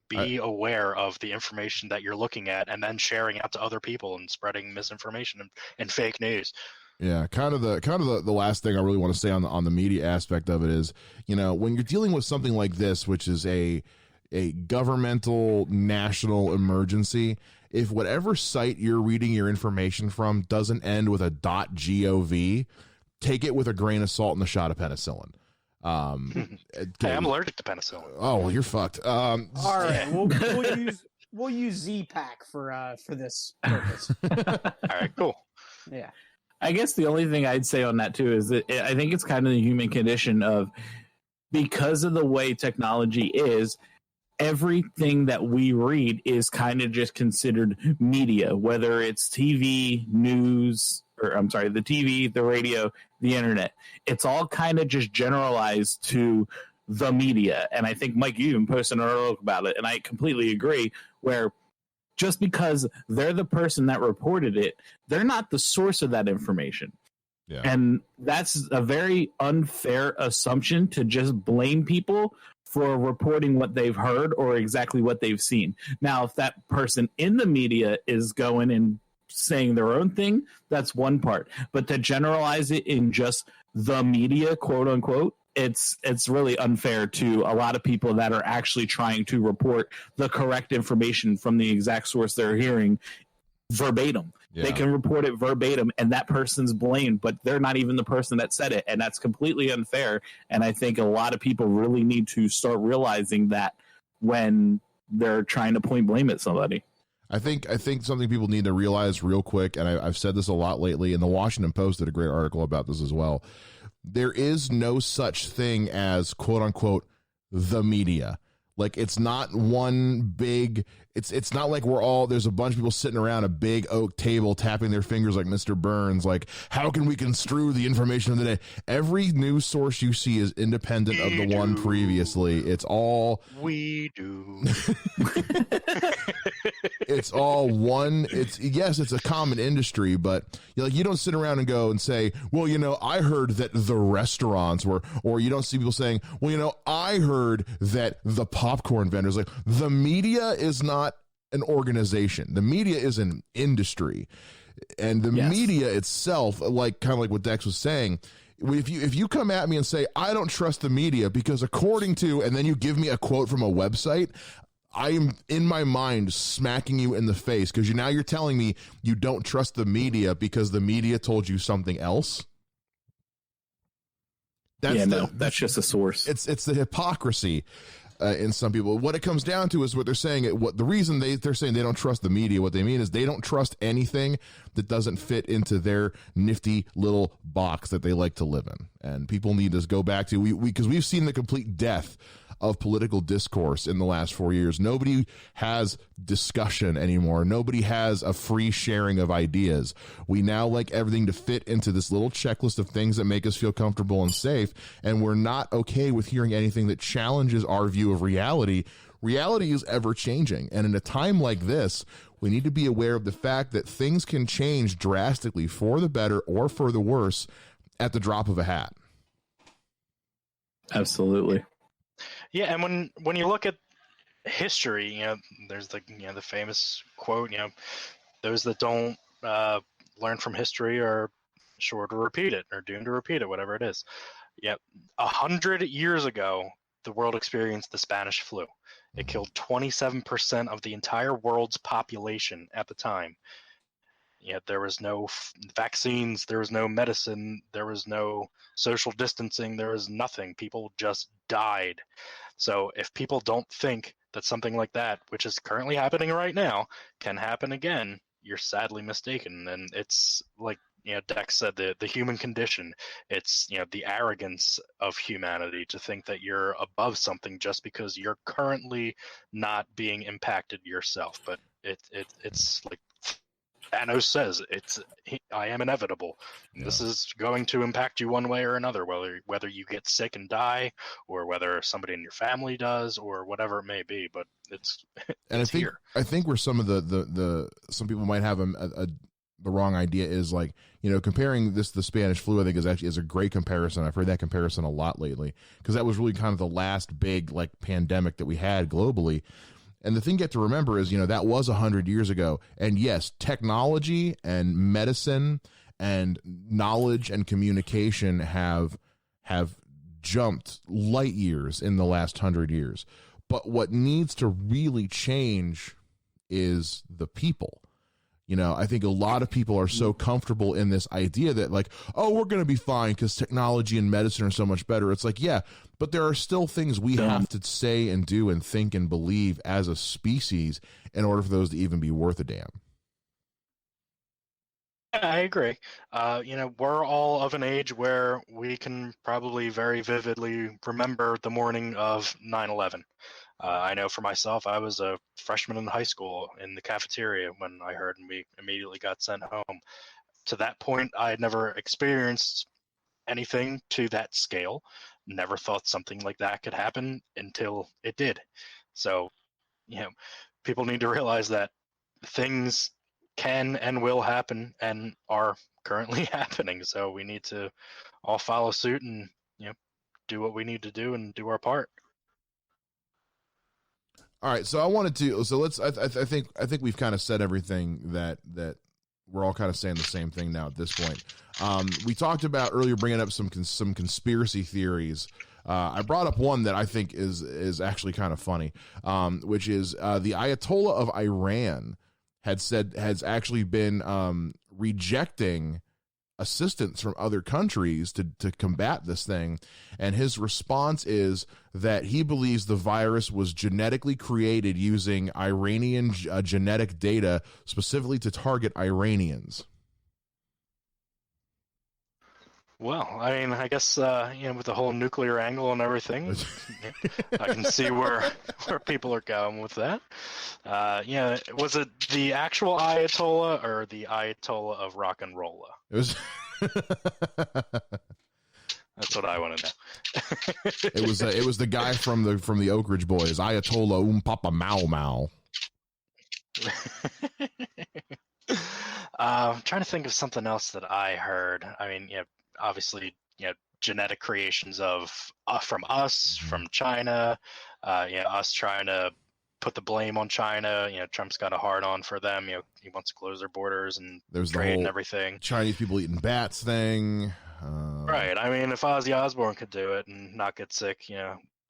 Be aware of the information that you're looking at, and then sharing out to other people and spreading misinformation and fake news. Yeah, kind of the last thing I really want to say on the media aspect of it is, when you're dealing with something like this, which is a governmental national emergency, if whatever site you're reading your information from doesn't end with a .gov, take it with a grain of salt and a shot of penicillin. Hey, I'm allergic to penicillin. Oh, well, you're fucked. All right, we'll use Z-Pack for this purpose. All right, cool. Yeah. I guess the only thing I'd say on that too is that I think it's kind of the human condition of, because of the way technology is, everything that we read is kind of just considered media, whether it's TV, news, the TV, the radio, the internet. It's all kind of just generalized to the media. And I think, Mike, you even posted an article about it, and I completely agree, where just because they're the person that reported it, they're not the source of that information. Yeah. And that's a very unfair assumption to just blame people for reporting what they've heard or exactly what they've seen. Now, if that person in the media is going and saying their own thing, that's one part. But to generalize it in just the media, quote unquote, it's really unfair to a lot of people that are actually trying to report the correct information from the exact source they're hearing verbatim. Yeah. They can report it verbatim, and that person's blamed, but they're not even the person that said it, and that's completely unfair. And I think a lot of people really need to start realizing that when they're trying to point blame at somebody. I think something people need to realize real quick, and I've said this a lot lately, and the Washington Post did a great article about this as well. There is no such thing as, quote unquote, the media. Like, it's not one big, it's not like there's a bunch of people sitting around a big oak table tapping their fingers like Mr. Burns, like, how can we construe the information of the day? Every news source you see is independent of the one previously. It's all... We do. It's all one. It's a common industry, but you don't sit around and go and say, well, I heard that the restaurants were, or you don't see people saying, well, I heard that the popcorn vendors, like, the media is not an organization. The media is an industry, and the media itself, like kind of like what Dex was saying, if you come at me and say, I don't trust the media because according to, and then you give me a quote from a website, I am in my mind smacking you in the face because you're telling me you don't trust the media because the media told you something else. That's just a source. It's the hypocrisy in some people. What it comes down to is what they're saying. What the reason they're saying they don't trust the media, what they mean is they don't trust anything that doesn't fit into their nifty little box that they like to live in. And people need to go back to because we've seen the complete death of political discourse in the last 4 years. Nobody has discussion anymore. Nobody has a free sharing of ideas. We now like everything to fit into this little checklist of things that make us feel comfortable and safe, and we're not okay with hearing anything that challenges our view of reality. Reality is ever changing, and in a time like this, we need to be aware of the fact that things can change drastically for the better or for the worse at the drop of a hat. Absolutely. Yeah, and when you look at history, there's the famous quote, those that don't learn from history are sure to repeat it or doomed to repeat it, whatever it is. 100 years ago, the world experienced the Spanish flu. It killed 27% of the entire world's population at the time. There was no vaccines, there was no medicine, there was no social distancing, there was nothing. People just died. So if people don't think that something like that, which is currently happening right now, can happen again, you're sadly mistaken. And it's like, Dex said, the human condition. It's, the arrogance of humanity to think that you're above something just because you're currently not being impacted yourself. But it's like Thanos says, I am inevitable. Yeah. This is going to impact you one way or another, whether you get sick and die, or whether somebody in your family does, or whatever it may be. But it's here. I think where some of the some people might have the wrong idea is like, comparing this to the Spanish flu, I think is a great comparison. I've heard that comparison a lot lately, because that was really kind of the last big like pandemic that we had globally. And the thing you have to remember is, that was 100 years ago. And yes, technology and medicine and knowledge and communication have jumped light years in the last 100 years. But what needs to really change is the people. I think a lot of people are so comfortable in this idea that like, oh, we're going to be fine because technology and medicine are so much better. It's like, yeah, but there are still things we have to say and do and think and believe as a species in order for those to even be worth a damn. I agree. We're all of an age where we can probably very vividly remember the morning of 9/11. I know for myself, I was a freshman in high school in the cafeteria when I heard, and we immediately got sent home. To that point, I had never experienced anything to that scale. Never thought something like that could happen until it did. So, people need to realize that things can and will happen and are currently happening. So we need to all follow suit and, do what we need to do and do our part. All right, so I think we've kind of said everything that we're all kind of saying the same thing now at this point. We talked about earlier bringing up some conspiracy theories. I brought up one that I think is actually kind of funny, which is the Ayatollah of Iran has actually been rejecting assistance from other countries to combat this thing. And his response is that he believes the virus was genetically created using Iranian genetic data specifically to target Iranians. Well, I guess with the whole nuclear angle and everything, I can see where people are going with that. Was it the actual Ayatollah or the Ayatollah of rock and rolla? It was. That's what I want to know. It was the guy from the Oak Ridge Boys, Ayatollah Papa Mau Mau. I'm trying to think of something else that I heard. Obviously, genetic creations of from us, from China, us trying to put the blame on China. Trump's got a hard on for them. He wants to close their borders and there's trade and everything. Chinese people eating bats thing. Right. If Ozzy Osbourne could do it and not get sick,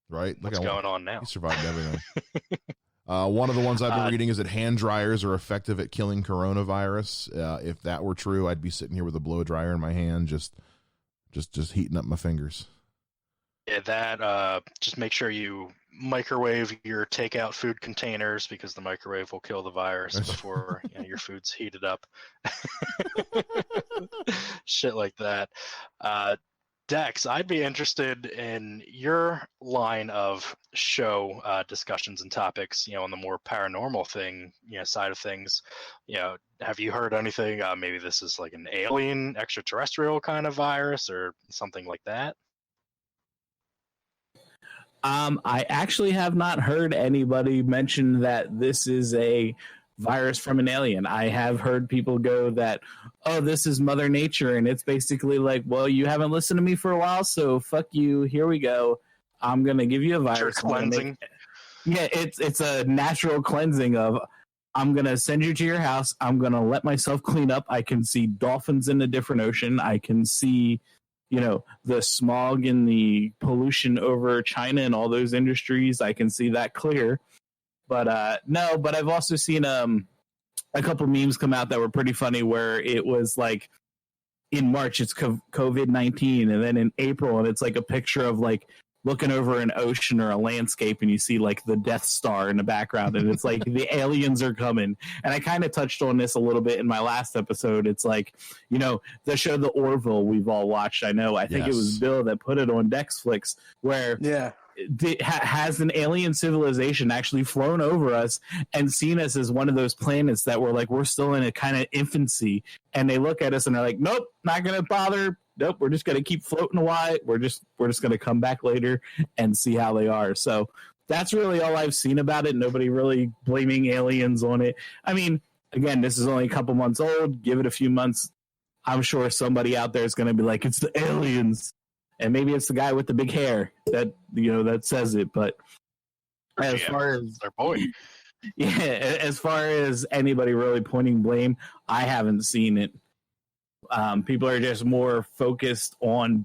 right? What's going on now? He survived everything. One of the ones I've been reading is that hand dryers are effective at killing coronavirus. If that were true, I'd be sitting here with a blow dryer in my hand, just heating up my fingers. Yeah, that just make sure you microwave your takeout food containers, because the microwave will kill the virus before your food's heated up. Shit like that. Dex, I'd be interested in your line of show discussions and topics, on the more paranormal thing, side of things. Have you heard anything? Maybe this is like an alien, extraterrestrial kind of virus or something like that? I actually have not heard anybody mention that this is a virus from an alien. I have heard people go that, oh, this is Mother Nature, and it's basically like, well, you haven't listened to me for a while, so fuck you, here we go. I'm going to give you a virus. Cleansing. Yeah, it's a natural cleansing of I'm gonna send you to your house. I'm gonna let myself clean up. I can see dolphins in a different ocean. I can see, the smog and the pollution over China and all those industries. I can see that clear. But no, but I've also seen a couple memes come out that were pretty funny where it was like in March it's COVID-19, and then in April and it's like a picture of like looking over an ocean or a landscape and you see like the Death Star in the background and it's like the aliens are coming. And I kind of touched on this a little bit in my last episode. It's like, the show The Orville we've all watched. I think it was Bill that put it on Dexflix where has an alien civilization actually flown over us and seen us as one of those planets that we're still in a kind of infancy, and they look at us and they're like, nope, not gonna bother. Nope, we're just gonna keep floating a while. We're just gonna come back later and see how they are. So that's really all I've seen about it. Nobody really blaming aliens on it. I mean, again, this is only a couple months old. Give it a few months. I'm sure somebody out there is gonna be like, it's the aliens. And maybe it's the guy with the big hair that that says it. But as far as their boy, as far as anybody really pointing blame, I haven't seen it. People are just more focused on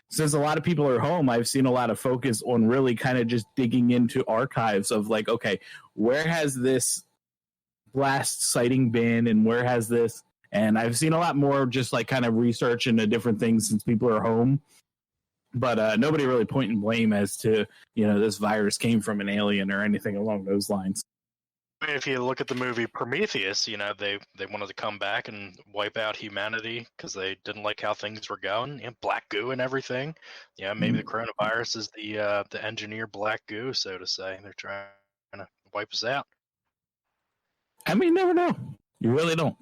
since a lot of people are home, I've seen a lot of focus on really kind of just digging into archives of like, okay, where has this blast sighting been and where has this? And I've seen a lot more just like kind of research into different things since people are home. But nobody really pointing blame as to, this virus came from an alien or anything along those lines. I mean, if you look at the movie Prometheus, they wanted to come back and wipe out humanity because they didn't like how things were going. Black goo and everything. Maybe the coronavirus is the engineer black goo, so to say. They're trying to wipe us out. I mean, never know. You really don't.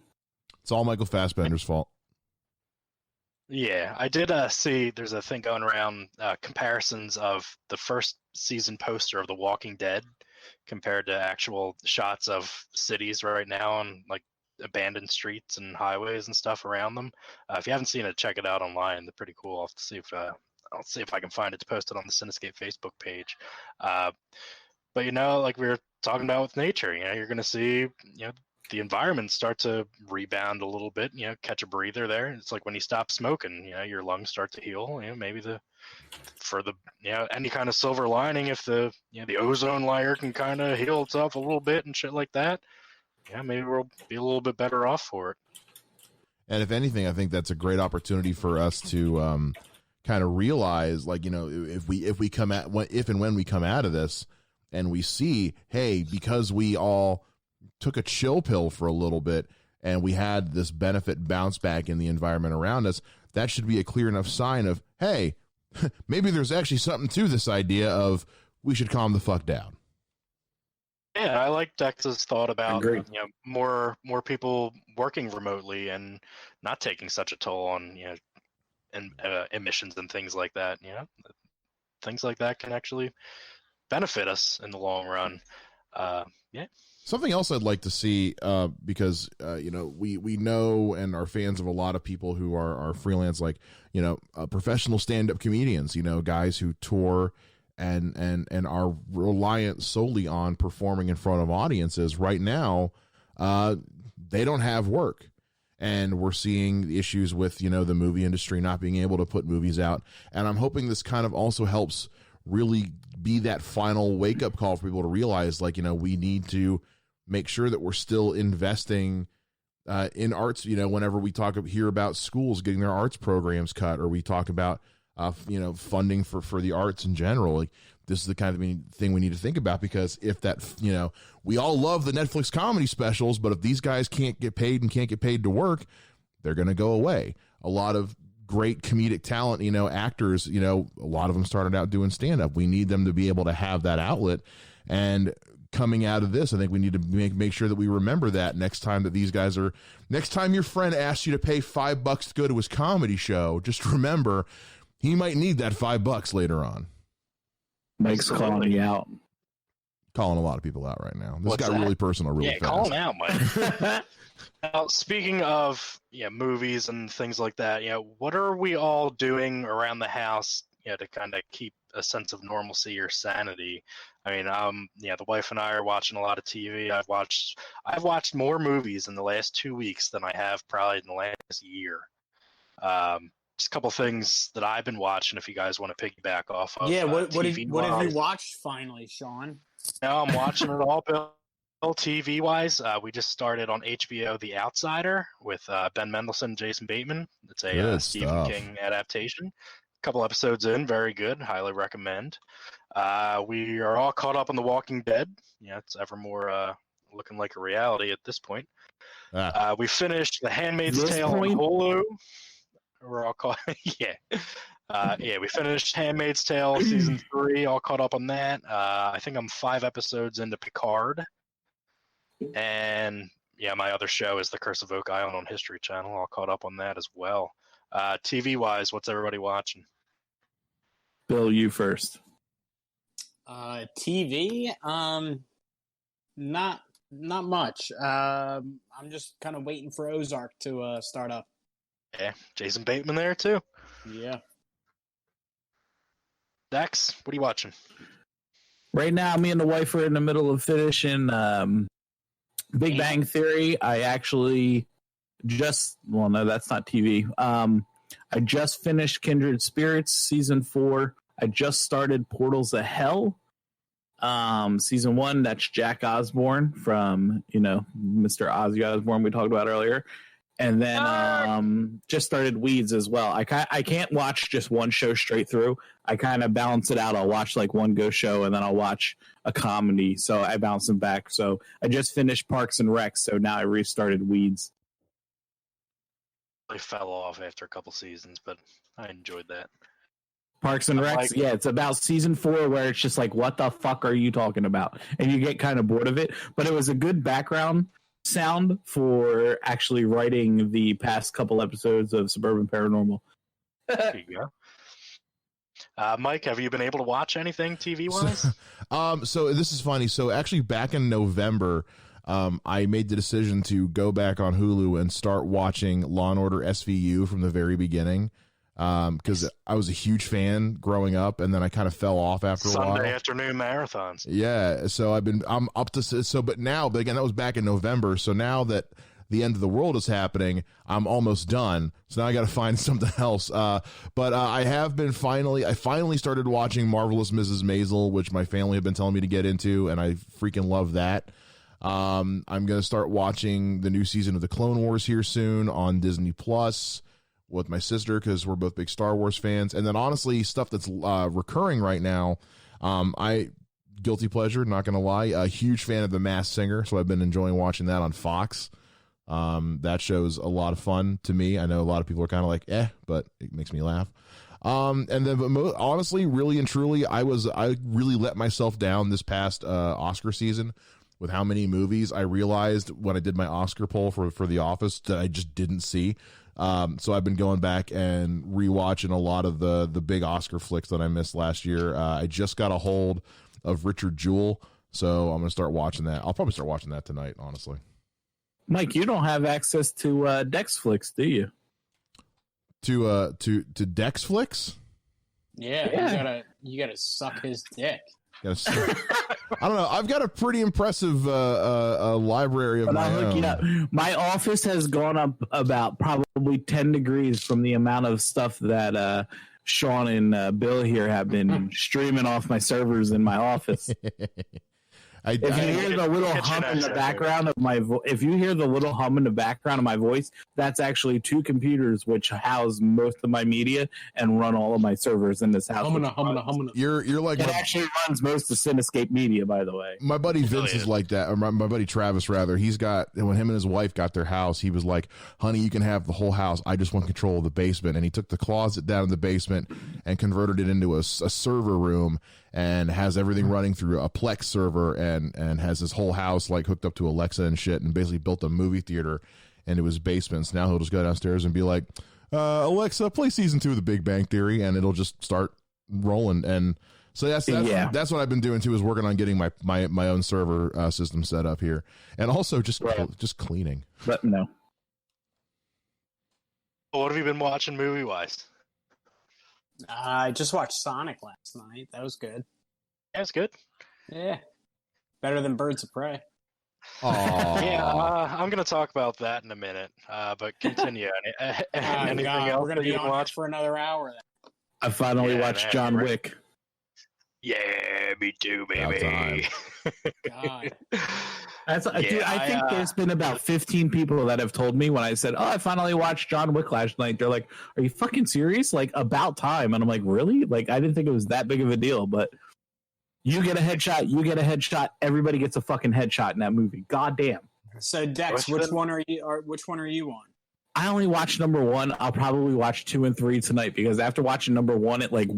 It's all Michael Fassbender's fault. Yeah, I did see there's a thing going around comparisons of the first season poster of The Walking Dead compared to actual shots of cities right now on like abandoned streets and highways and stuff around them. If you haven't seen it, check it out online. They're pretty cool. I'll see if I can find it to post it on the Cinescape Facebook page. But like we were talking about with nature, you're going to see the environment start to rebound a little bit, catch a breather there. It's like when you stop smoking, your lungs start to heal. Maybe any kind of silver lining, if the ozone layer can kind of heal itself a little bit and shit like that. Maybe we'll be a little bit better off for it. And if anything, I think that's a great opportunity for us to kind of realize, like, if and when we come out of this and we see, hey, because we all took a chill pill for a little bit and we had this benefit bounce back in the environment around us, that should be a clear enough sign of, hey, maybe there's actually something to this idea of we should calm the fuck down. Yeah, I like Dex's thought about more people working remotely and not taking such a toll on emissions and things like that. Things like that can actually benefit us in the long run. Something else I'd like to see, because we know and are fans of a lot of people who are freelance, like professional stand-up comedians, guys who tour and are reliant solely on performing in front of audiences. Right now, they don't have work, and we're seeing issues with the movie industry not being able to put movies out. And I'm hoping this kind of also helps really be that final wake-up call for people to realize, like, we need to make sure that we're still investing in arts. Whenever we hear about schools getting their arts programs cut, or we talk about funding for the arts in general, like, this is the kind of thing we need to think about, because if that, we all love the Netflix comedy specials, but if these guys can't get paid and can't get paid to work, they're going to go away. A lot of great comedic talent, actors, a lot of them started out doing stand-up. We need them to be able to have that outlet. And coming out of this, I think we need to make sure that we remember that next time your friend asks you to pay $5 to go to his comedy show, just remember he might need that $5 later on. Mike's calling you out. Calling a lot of people out right now. This got really personal really fast. Call him out, Mike. Now, speaking of movies and things like that, what are we all doing around the house to kind of keep a sense of normalcy or sanity. I mean, the wife and I are watching a lot of TV. I've watched more movies in the last 2 weeks than I have probably in the last year. Just a couple things that I've been watching. If you guys want to piggyback off of, what have you TV-wise. watched finally, Sean? Now I'm watching it all. TV wise, we just started on HBO The Outsider with Ben Mendelsohn and Jason Bateman. It's a Stephen King adaptation. A couple episodes in, very good. Highly recommend. We are all caught up on The Walking Dead. Yeah, it's ever more looking like a reality at this point. We finished The Handmaid's Tale on Hulu. We're all caught. We finished Handmaid's Tale season 3. All caught up on that. I think I'm 5 episodes into Picard. And my other show is The Curse of Oak Island on History Channel. All caught up on that as well. TV wise, what's everybody watching? Bill, you first. TV, not much. I'm just kind of waiting for Ozark to start up. Yeah, Jason Bateman there too. Yeah. Dex, what are you watching? Right now, me and the wife are in the middle of finishing Big Bang Theory. I actually no, that's not TV. I just finished Kindred Spirits season 4. I just started Portals of Hell. Season 1, that's Jack Osborne from, Mr. Ozzy Osbourne we talked about earlier. And then just started Weeds as well. I can't watch just one show straight through. I kind of balance it out. I'll watch like one ghost show and then I'll watch a comedy. So I bounce them back. So I just finished Parks and Rec. So now I restarted Weeds. I fell off after a couple seasons, but I enjoyed that. Parks and Rec, it's about season 4 where it's just like, what the fuck are you talking about? And you get kind of bored of it. But it was a good background sound for actually writing the past couple episodes of Suburban Paranormal. There you go. Mike, have you been able to watch anything TV-wise? So this is funny. So actually back in November, I made the decision to go back on Hulu and start watching Law & Order SVU from the very beginning. Because I was a huge fan growing up, and then I kind of fell off after a while. Sunday afternoon marathons. Yeah, so I'm up to but now, but again, that was back in November. So now that the end of the world is happening, I'm almost done. So now I got to find something else. But I have been I finally started watching Marvelous Mrs. Maisel, which my family had been telling me to get into, and I freaking love that. I'm gonna start watching the new season of the Clone Wars here soon on Disney Plus with my sister, because we're both big Star Wars fans. And then honestly, stuff that's recurring right now, I guilty pleasure, not gonna lie, a huge fan of The Masked Singer, so I've been enjoying watching that on Fox. That show's a lot of fun to me. I know a lot of people are kind of like but it makes me laugh. And then honestly, really and truly, I really let myself down this past Oscar season with how many movies I realized when I did my Oscar poll for The Office that I just didn't see. So I've been going back and rewatching a lot of the big Oscar flicks that I missed last year. I just got a hold of Richard Jewell, so I'm going to start watching that. I'll probably start watching that tonight, honestly. Mike, you don't have access to Dexflix, do you? To Dexflix? Yeah. You gotta suck his dick. I don't know. I've got a pretty impressive library of my own. My office has gone up about probably 10 degrees from the amount of stuff that Sean and Bill here have been streaming off my servers in my office. If you hear the little hum in the background of my if you hear the little hum in the background of my voice, that's actually 2 computers which house most of my media and run all of my servers in this house. Humming. You're like it actually runs most of Cinescape Media, by the way. My buddy Vince is like that. Or my buddy Travis, rather. He's got, when him and his wife got their house, he was like, "Honey, you can have the whole house. I just want control of the basement." And he took the closet down in the basement and converted it into a server room, and has everything running through a Plex server, and has his whole house like hooked up to Alexa and shit, and basically built a movie theater into his basement. So now he'll just go downstairs and be like, "Alexa, play season 2 of The Big Bang Theory," and it'll just start rolling. And so that's what I've been doing too, is working on getting my own server system set up here, and also just cleaning. Let me know. What have you been watching movie wise? I just watched Sonic last night. That was good. Yeah, it's good. Yeah, better than Birds of Prey. Oh, Yeah, I'm gonna talk about that in a minute. But continue. Anything God, else we're gonna that be you on watch? for another hour. I finally Yeah, watched man, John right. Wick. Yeah, me too, About time. baby. God, Dude, I think there's been about 15 people that have told me when I said, "Oh, I finally watched John Wick last night." They're like, "Are you fucking serious? Like about time?" And I'm like, "Really? Like I didn't think it was that big of a deal." But you get a headshot, you get a headshot. Everybody gets a fucking headshot in that movie. God damn. so Dex, which one are you on? I only watched number 1. I'll probably watch 2 and 3 tonight because after watching number 1 at like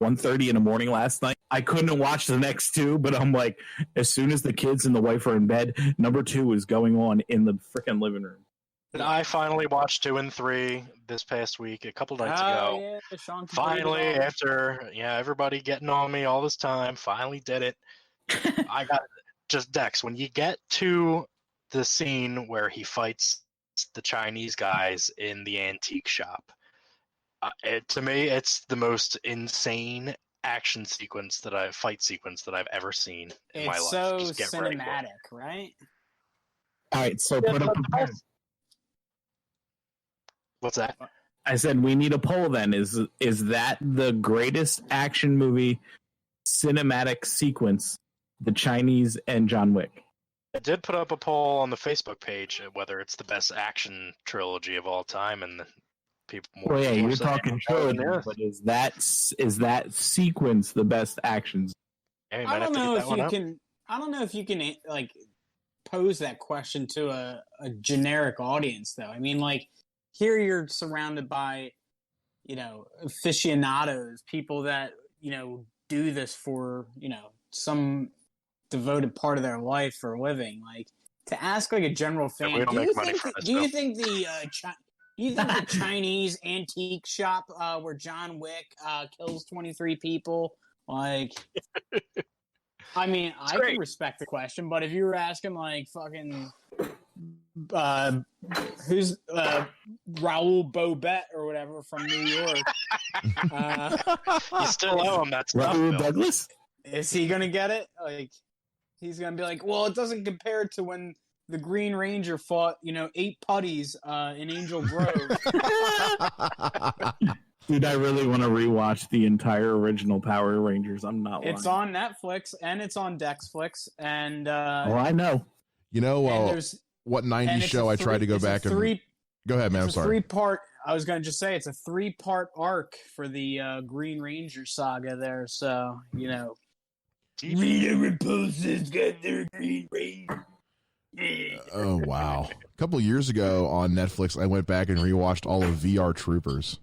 1:30 in the morning last night, I couldn't watch the next 2, but I'm like, as soon as the kids and the wife are in bed, number 2 is going on in the freaking living room. I finally watched 2 and 3 this past week, a couple nights ago. Yeah, Sean Finally, after everybody getting on me all this time, finally did it. I got just Dex. When you get to the scene where he fights the Chinese guys in the antique shop, to me, it's the most insane action sequence fight sequence that I've ever seen in my life. It's so Just get ready for it. cinematic, right? All right, so put up a poll. What's that? I said we need a poll then. Is that the greatest action movie cinematic sequence, the Chinese and John Wick? I did put up a poll on the Facebook page whether it's the best action trilogy of all time, and people more. Well, yeah, more you're saying talking no, trilogy, yes. but is that sequence the best actions? Yeah, we I might have don't to know get if that one you up. can. I don't know if you can like pose that question to a generic audience, though. I mean, like here you're surrounded by, aficionados, people that do this for some devoted part of their life for a living. Like to ask like a general fan, we don't make money from this, do you though. think the the Chinese antique shop where John Wick kills 23 people, like, I mean, I can respect the question, but if you were asking like fucking who's Raoul Bobet or whatever from New York, You still owe him that stuff, Raoul Bill. Douglas? is he gonna get it? Like, he's gonna be like, well, it doesn't compare to when the Green Ranger fought, 8 putties in Angel Grove. Dude, I really want to rewatch the entire original Power Rangers. I'm not lying. It's on Netflix and it's on Dexflix, and Oh, I know. You know, and there's what and 90s it's show I tried to go back and... Go ahead, man. I'm It's a sorry. 3-part. I was going to just say it's a 3-part arc for the Green Ranger saga there. So Rita Repulsa's got their Green Ranger. Oh, wow. A couple of years ago on Netflix, I went back and rewatched all of VR Troopers.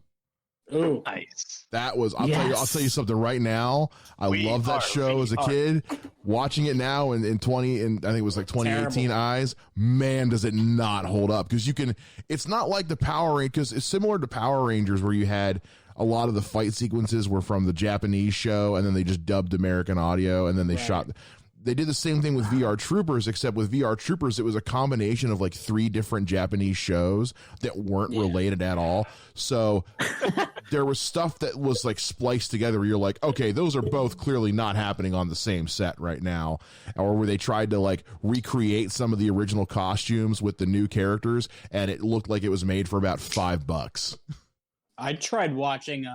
Oh, Nice. That was, I'll tell you something right now. I love that show as a kid. Watching it now in I think it was like 2018 eyes, man, does it not hold up. Because it's not like the Power Rangers, because it's similar to Power Rangers where you had a lot of the fight sequences were from the Japanese show and then they just dubbed American audio and then they shot. They did the same thing with VR Troopers, except with VR Troopers, it was a combination of like 3 different Japanese shows that weren't related at all. So there was stuff that was like spliced together where you're like, okay, those are both clearly not happening on the same set right now. Or where they tried to like recreate some of the original costumes with the new characters and it looked like it was made for about $5. I tried watching.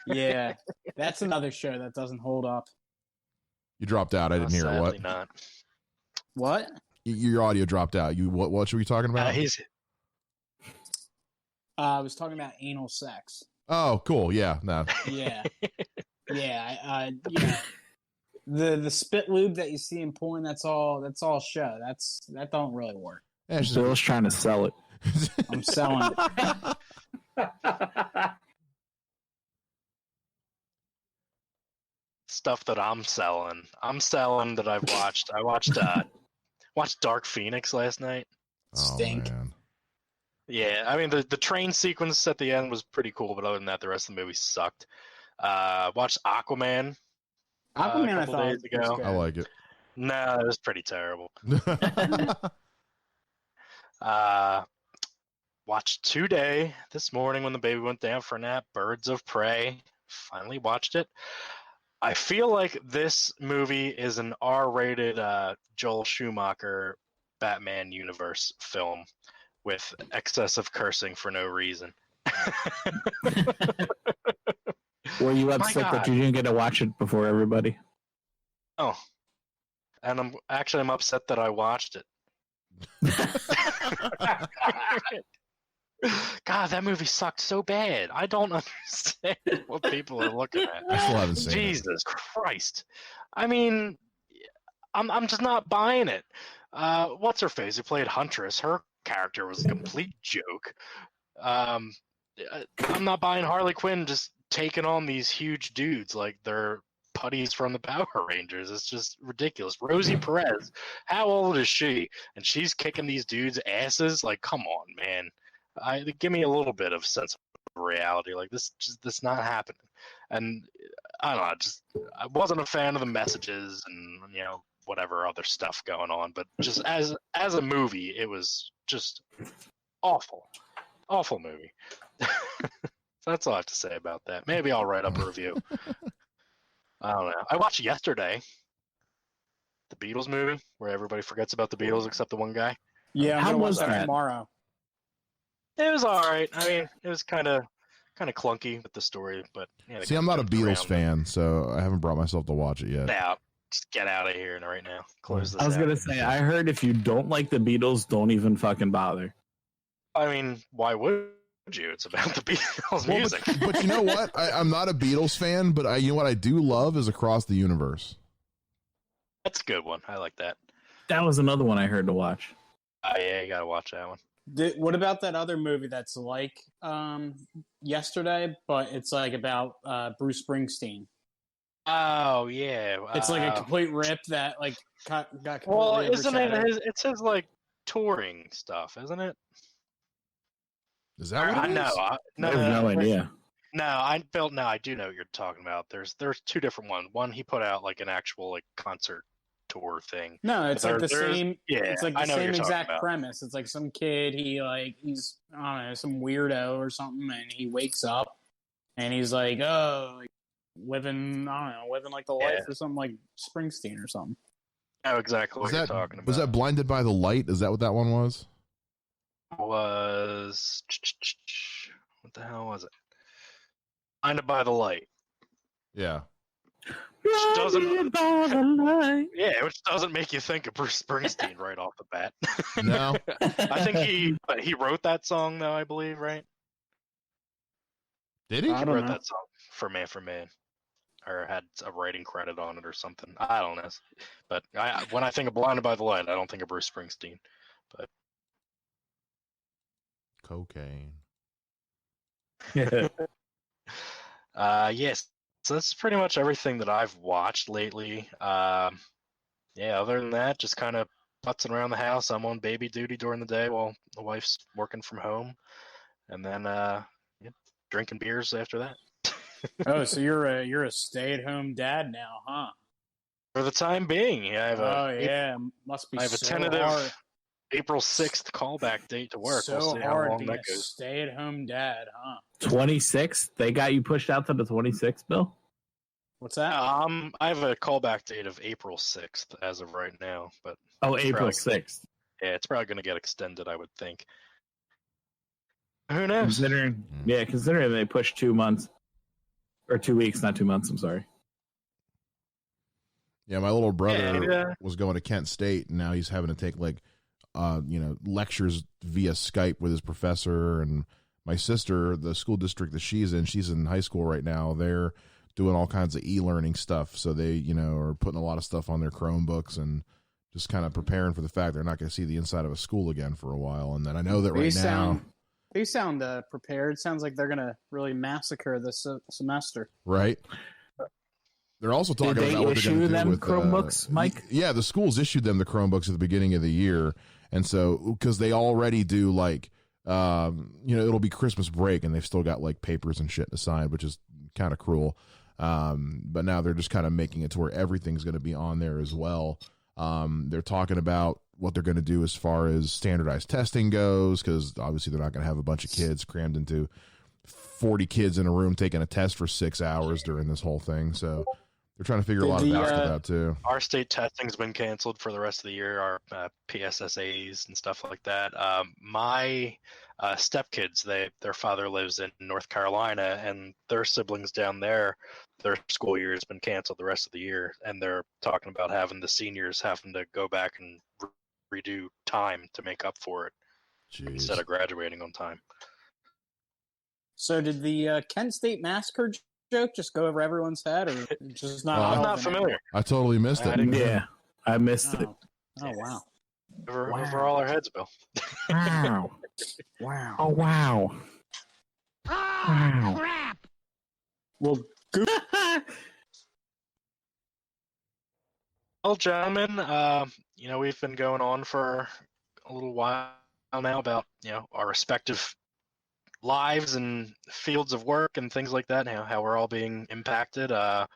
Yeah, that's another show that doesn't hold up. You dropped out. I didn't hear it. What? Not. What? Your audio dropped out. What should we be talking about? I was talking about anal sex. Oh, cool. Yeah. No. Yeah. Yeah. The spit lube that you see in porn, that's all show. That don't really work. Yeah, Bill's trying to sell it. I'm selling it. Stuff that I'm selling. That I've watched. I watched Dark Phoenix last night. Stink. Oh, man. Yeah, I mean the train sequence at the end was pretty cool, but other than that, the rest of the movie sucked. Watched Aquaman. Aquaman, a I couple thought days ago. was good. I like it. No, it was pretty terrible. watched today, this morning when the baby went down for a nap, Birds of Prey. Finally watched it. I feel like this movie is an R-rated Joel Schumacher Batman universe film with excessive cursing for no reason. Were you upset that you didn't get to watch it before everybody? Oh. And I'm upset that I watched it. God, that movie sucked so bad. I don't understand what people are looking at. I still haven't seen Jesus Christ. I mean, I'm just not buying it. What's her face who played Huntress? Her character was a complete joke. I'm not buying Harley Quinn just taking on these huge dudes like they're putties from the Power Rangers. It's just ridiculous. Rosie Perez, how old is she? And she's kicking these dudes' asses? Like, come on, man. Give me a little bit of sense of reality. Like, this not happening. And I don't know, I wasn't a fan of the messages and, whatever other stuff going on, but just as a movie, it was just awful. Awful movie. So that's all I have to say about that. Maybe I'll write up a review. I don't know. I watched yesterday the Beatles movie where everybody forgets about the Beatles except the one guy. Yeah, I'm How gonna was watch that? tomorrow. It was all right. I mean, it was kind of clunky with the story, but yeah, See, I'm not a Beatles fan, so I haven't brought myself to watch it yet. Now, just get out of here right now. Close this. I was out. gonna say, I heard if you don't like the Beatles, don't even fucking bother. I mean, why would you? It's about the Beatles music. But you know what? I'm not a Beatles fan, but you know what I do love is Across the Universe. That's a good one. I like that. That was another one I heard to watch. Yeah, you gotta watch that one. What about that other movie that's like Yesterday, but it's like about Bruce Springsteen? Oh yeah, It's like a complete rip that like got completely well, isn't overshadowed. it? It's his like touring stuff, isn't it? Is that what I it is? know. I have no idea. No, I do know what you're talking about. There's two different ones. One he put out like an actual like concert tour thing. No, it's like the same. Yeah, It's like I the know what same you're talking exact about. premise. It's like some kid. He's I don't know, some weirdo or something, and he wakes up and he's like, oh, like, living like the life or something like Springsteen or something. I know exactly what you're talking about. Was that Blinded by the Light? Is that what that one was? What the hell was it? Blinded by the Light. Yeah. Which doesn't, Yeah, which doesn't make you think of Bruce Springsteen right off the bat. No. I think he wrote that song though, I believe, right? Did he? I He don't wrote know. that song for Man, or had a writing credit on it or something. I don't know. But when I think of Blinded by the Light, I don't think of Bruce Springsteen. But Cocaine. yes. So that's pretty much everything that I've watched lately. Yeah, other than that, just kind of putzing around the house. I'm on baby duty during the day while the wife's working from home. And then drinking beers after that. Oh, so you're a stay-at-home dad now, huh? For the time being, yeah, Must be. I have a so tentative hard. April 6th callback date to work. So We'll see how hard long being that a goes. stay-at-home dad, huh? 26th? They got you pushed out to the 26th, Bill? What's that? I have a callback date of April 6th as of right now, but Oh, It's April probably- 6th. yeah, it's probably going to get extended, I would think. Who knows? Considering they pushed 2 months. Or 2 weeks, not 2 months, I'm sorry. Yeah, my little brother Yeah. was going to Kent State, and now he's having to take lectures via Skype with his professor. And my sister, the school district that she's in high school right now. They're doing all kinds of e-learning stuff, so they are putting a lot of stuff on their Chromebooks and just kind of preparing for the fact they're not going to see the inside of a school again for a while. And then I know that They sound prepared. Sounds like they're gonna really massacre this semester. right. They're also talking Did they about what they're going issue to do them with Chromebooks, Mike? Yeah, the schools issued them the Chromebooks at the beginning of the year, and so because they already do like, it'll be Christmas break, and they've still got like papers and shit to sign, which is kind of cruel. But now they're just kind of making it to where everything's going to be on there as well. They're talking about what they're going to do as far as standardized testing goes, because obviously they're not going to have a bunch of kids crammed into 40 kids in a room taking a test for 6 hours during this whole thing. So they're trying to figure a lot of that stuff out too. Our state testing's been canceled for the rest of the year. Our PSSAs and stuff like that. My stepkids, their father lives in North Carolina, and their siblings down there, their school year has been canceled the rest of the year, and they're talking about having the seniors having to go back and redo time to make up for it. Jeez. Instead of graduating on time. So did the Kent State massacre joke just go over everyone's head, or just not? I'm not familiar. I totally missed it. Yeah, I missed it. Oh wow. Over all our heads, Bill. Wow. Wow. Oh, wow. Oh, crap! Well, Well, gentlemen, we've been going on for a little while now about, our respective lives and fields of work and things like that, how we're all being impacted. I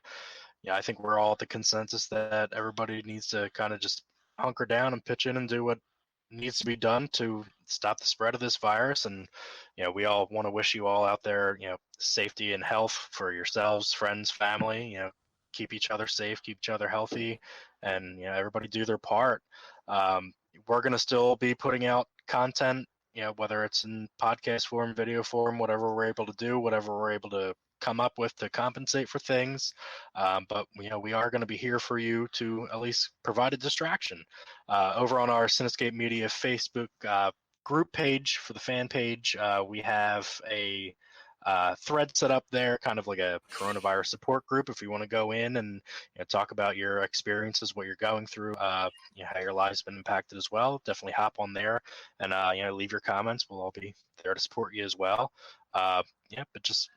think we're all at the consensus that everybody needs to kind of just hunker down and pitch in and do what needs to be done to stop the spread of this virus. And, we all want to wish you all out there, safety and health for yourselves, friends, family, keep each other safe, keep each other healthy, and, everybody do their part. We're going to still be putting out content, whether it's in podcast form, video form, whatever we're able to do, whatever we're able to come up with to compensate for things. But we are going to be here for you to at least provide a distraction. Over on our Cinescape Media Facebook group page, for the fan page, we have a thread set up there, kind of like a coronavirus support group. If you want to go in and talk about your experiences, what you're going through, how your lives been impacted as well, definitely hop on there and leave your comments. We'll all be there to support you as well. But just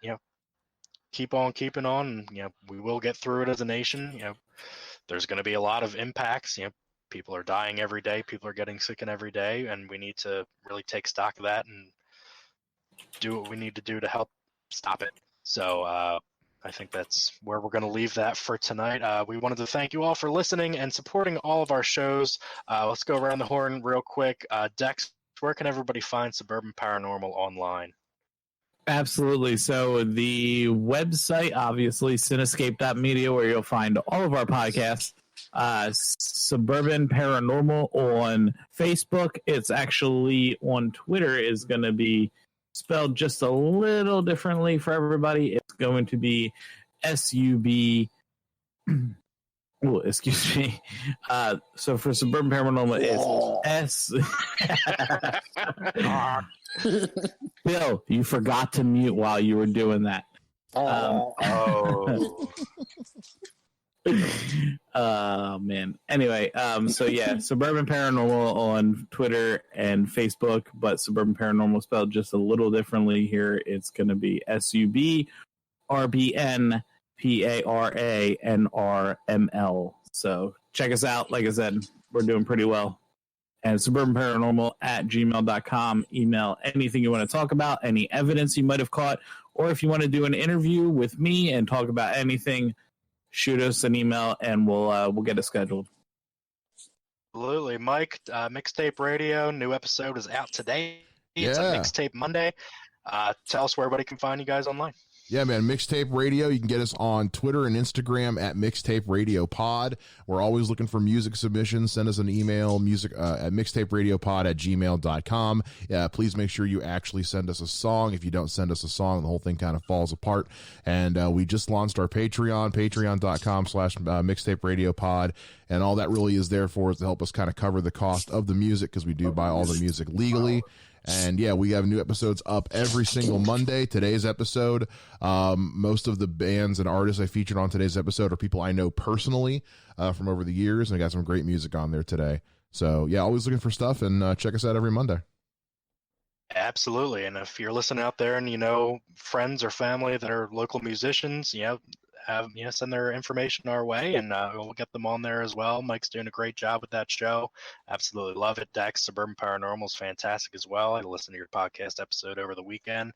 keep on keeping on. And, we will get through it as a nation. There's going to be a lot of impacts. People are dying every day. People are getting sick every day, and we need to really take stock of that and do what we need to do to help stop it. So I think that's where we're going to leave that for tonight. We wanted to thank you all for listening and supporting all of our shows. Let's go around the horn real quick. Dex, where can everybody find Suburban Paranormal online? Absolutely. So the website, obviously, Cinescape.media, where you'll find all of our podcasts. Suburban Paranormal on Facebook. It's actually on Twitter is going to be spelled just a little differently for everybody. It's going to be SUB. Oh, excuse me. So for Suburban Paranormal, it's S. Bill, you forgot to mute while you were doing that. Oh man. Anyway, so yeah, Suburban Paranormal on Twitter and Facebook, but Suburban Paranormal spelled just a little differently here. It's going to be SUBRBNPARANRML. So check us out. Like I said, we're doing pretty well. And suburbanparanormal@gmail.com. Email anything you want to talk about, any evidence you might have caught, or if you want to do an interview with me and talk about anything, shoot us an email and we'll get it scheduled. Absolutely. Mike, Mixtape Radio, new episode is out today. It's a Yeah. Mixtape Monday. Tell us where everybody can find you guys online. Yeah, man. Mixtape Radio. You can get us on Twitter and Instagram at Mixtape Radio Pod. We're always looking for music submissions. Send us an email, music at mixtaperadiopod@gmail.com. Please make sure you actually send us a song. If you don't send us a song, the whole thing kind of falls apart. And we just launched our Patreon, patreon.com/Mixtape Radio Pod. And all that really is there for is to help us kind of cover the cost of the music, because we do buy all the music legally. And yeah, we have new episodes up every single Monday. Today's episode, most of the bands and artists I featured on today's episode are people I know personally from over the years, and I got some great music on there today. So yeah, always looking for stuff, and check us out every Monday. Absolutely. And if you're listening out there and you know friends or family that are local musicians, send their information our way, and we'll get them on there as well. Mike's doing a great job with that show. Absolutely love it. Dex, Suburban Paranormal is fantastic as well. I listened to your podcast episode over the weekend.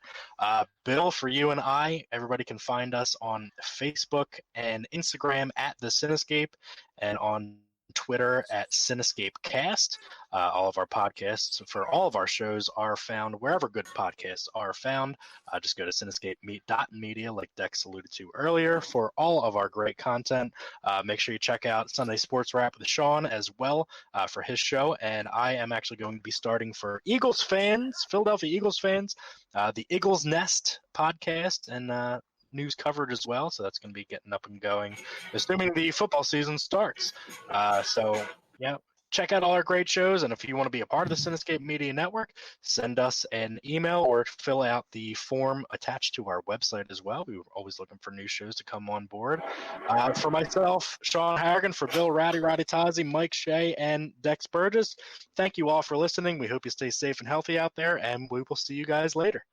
Bill, for you and I, everybody can find us on Facebook and Instagram at The Cinescape, and on Twitter at Cinescape Cast. All of our podcasts for all of our shows are found wherever good podcasts are found. Just go to cinescape.media, like Dex alluded to earlier, for all of our great content. Make sure you check out Sunday Sports Wrap with Sean as well for his show. And I am actually going to be starting for Eagles fans, Philadelphia Eagles fans, the Eagles Nest podcast and news coverage as well. So that's going to be getting up and going, assuming the football season starts. So, yeah. Check out all our great shows, and if you want to be a part of the Cinescape Media Network, send us an email or fill out the form attached to our website as well. We were always looking for new shows to come on board. For myself, Sean Harrigan, for Bill Roddy Tazzi, Mike Shea, and Dex Burgess, thank you all for listening. We hope you stay safe and healthy out there, and we will see you guys later.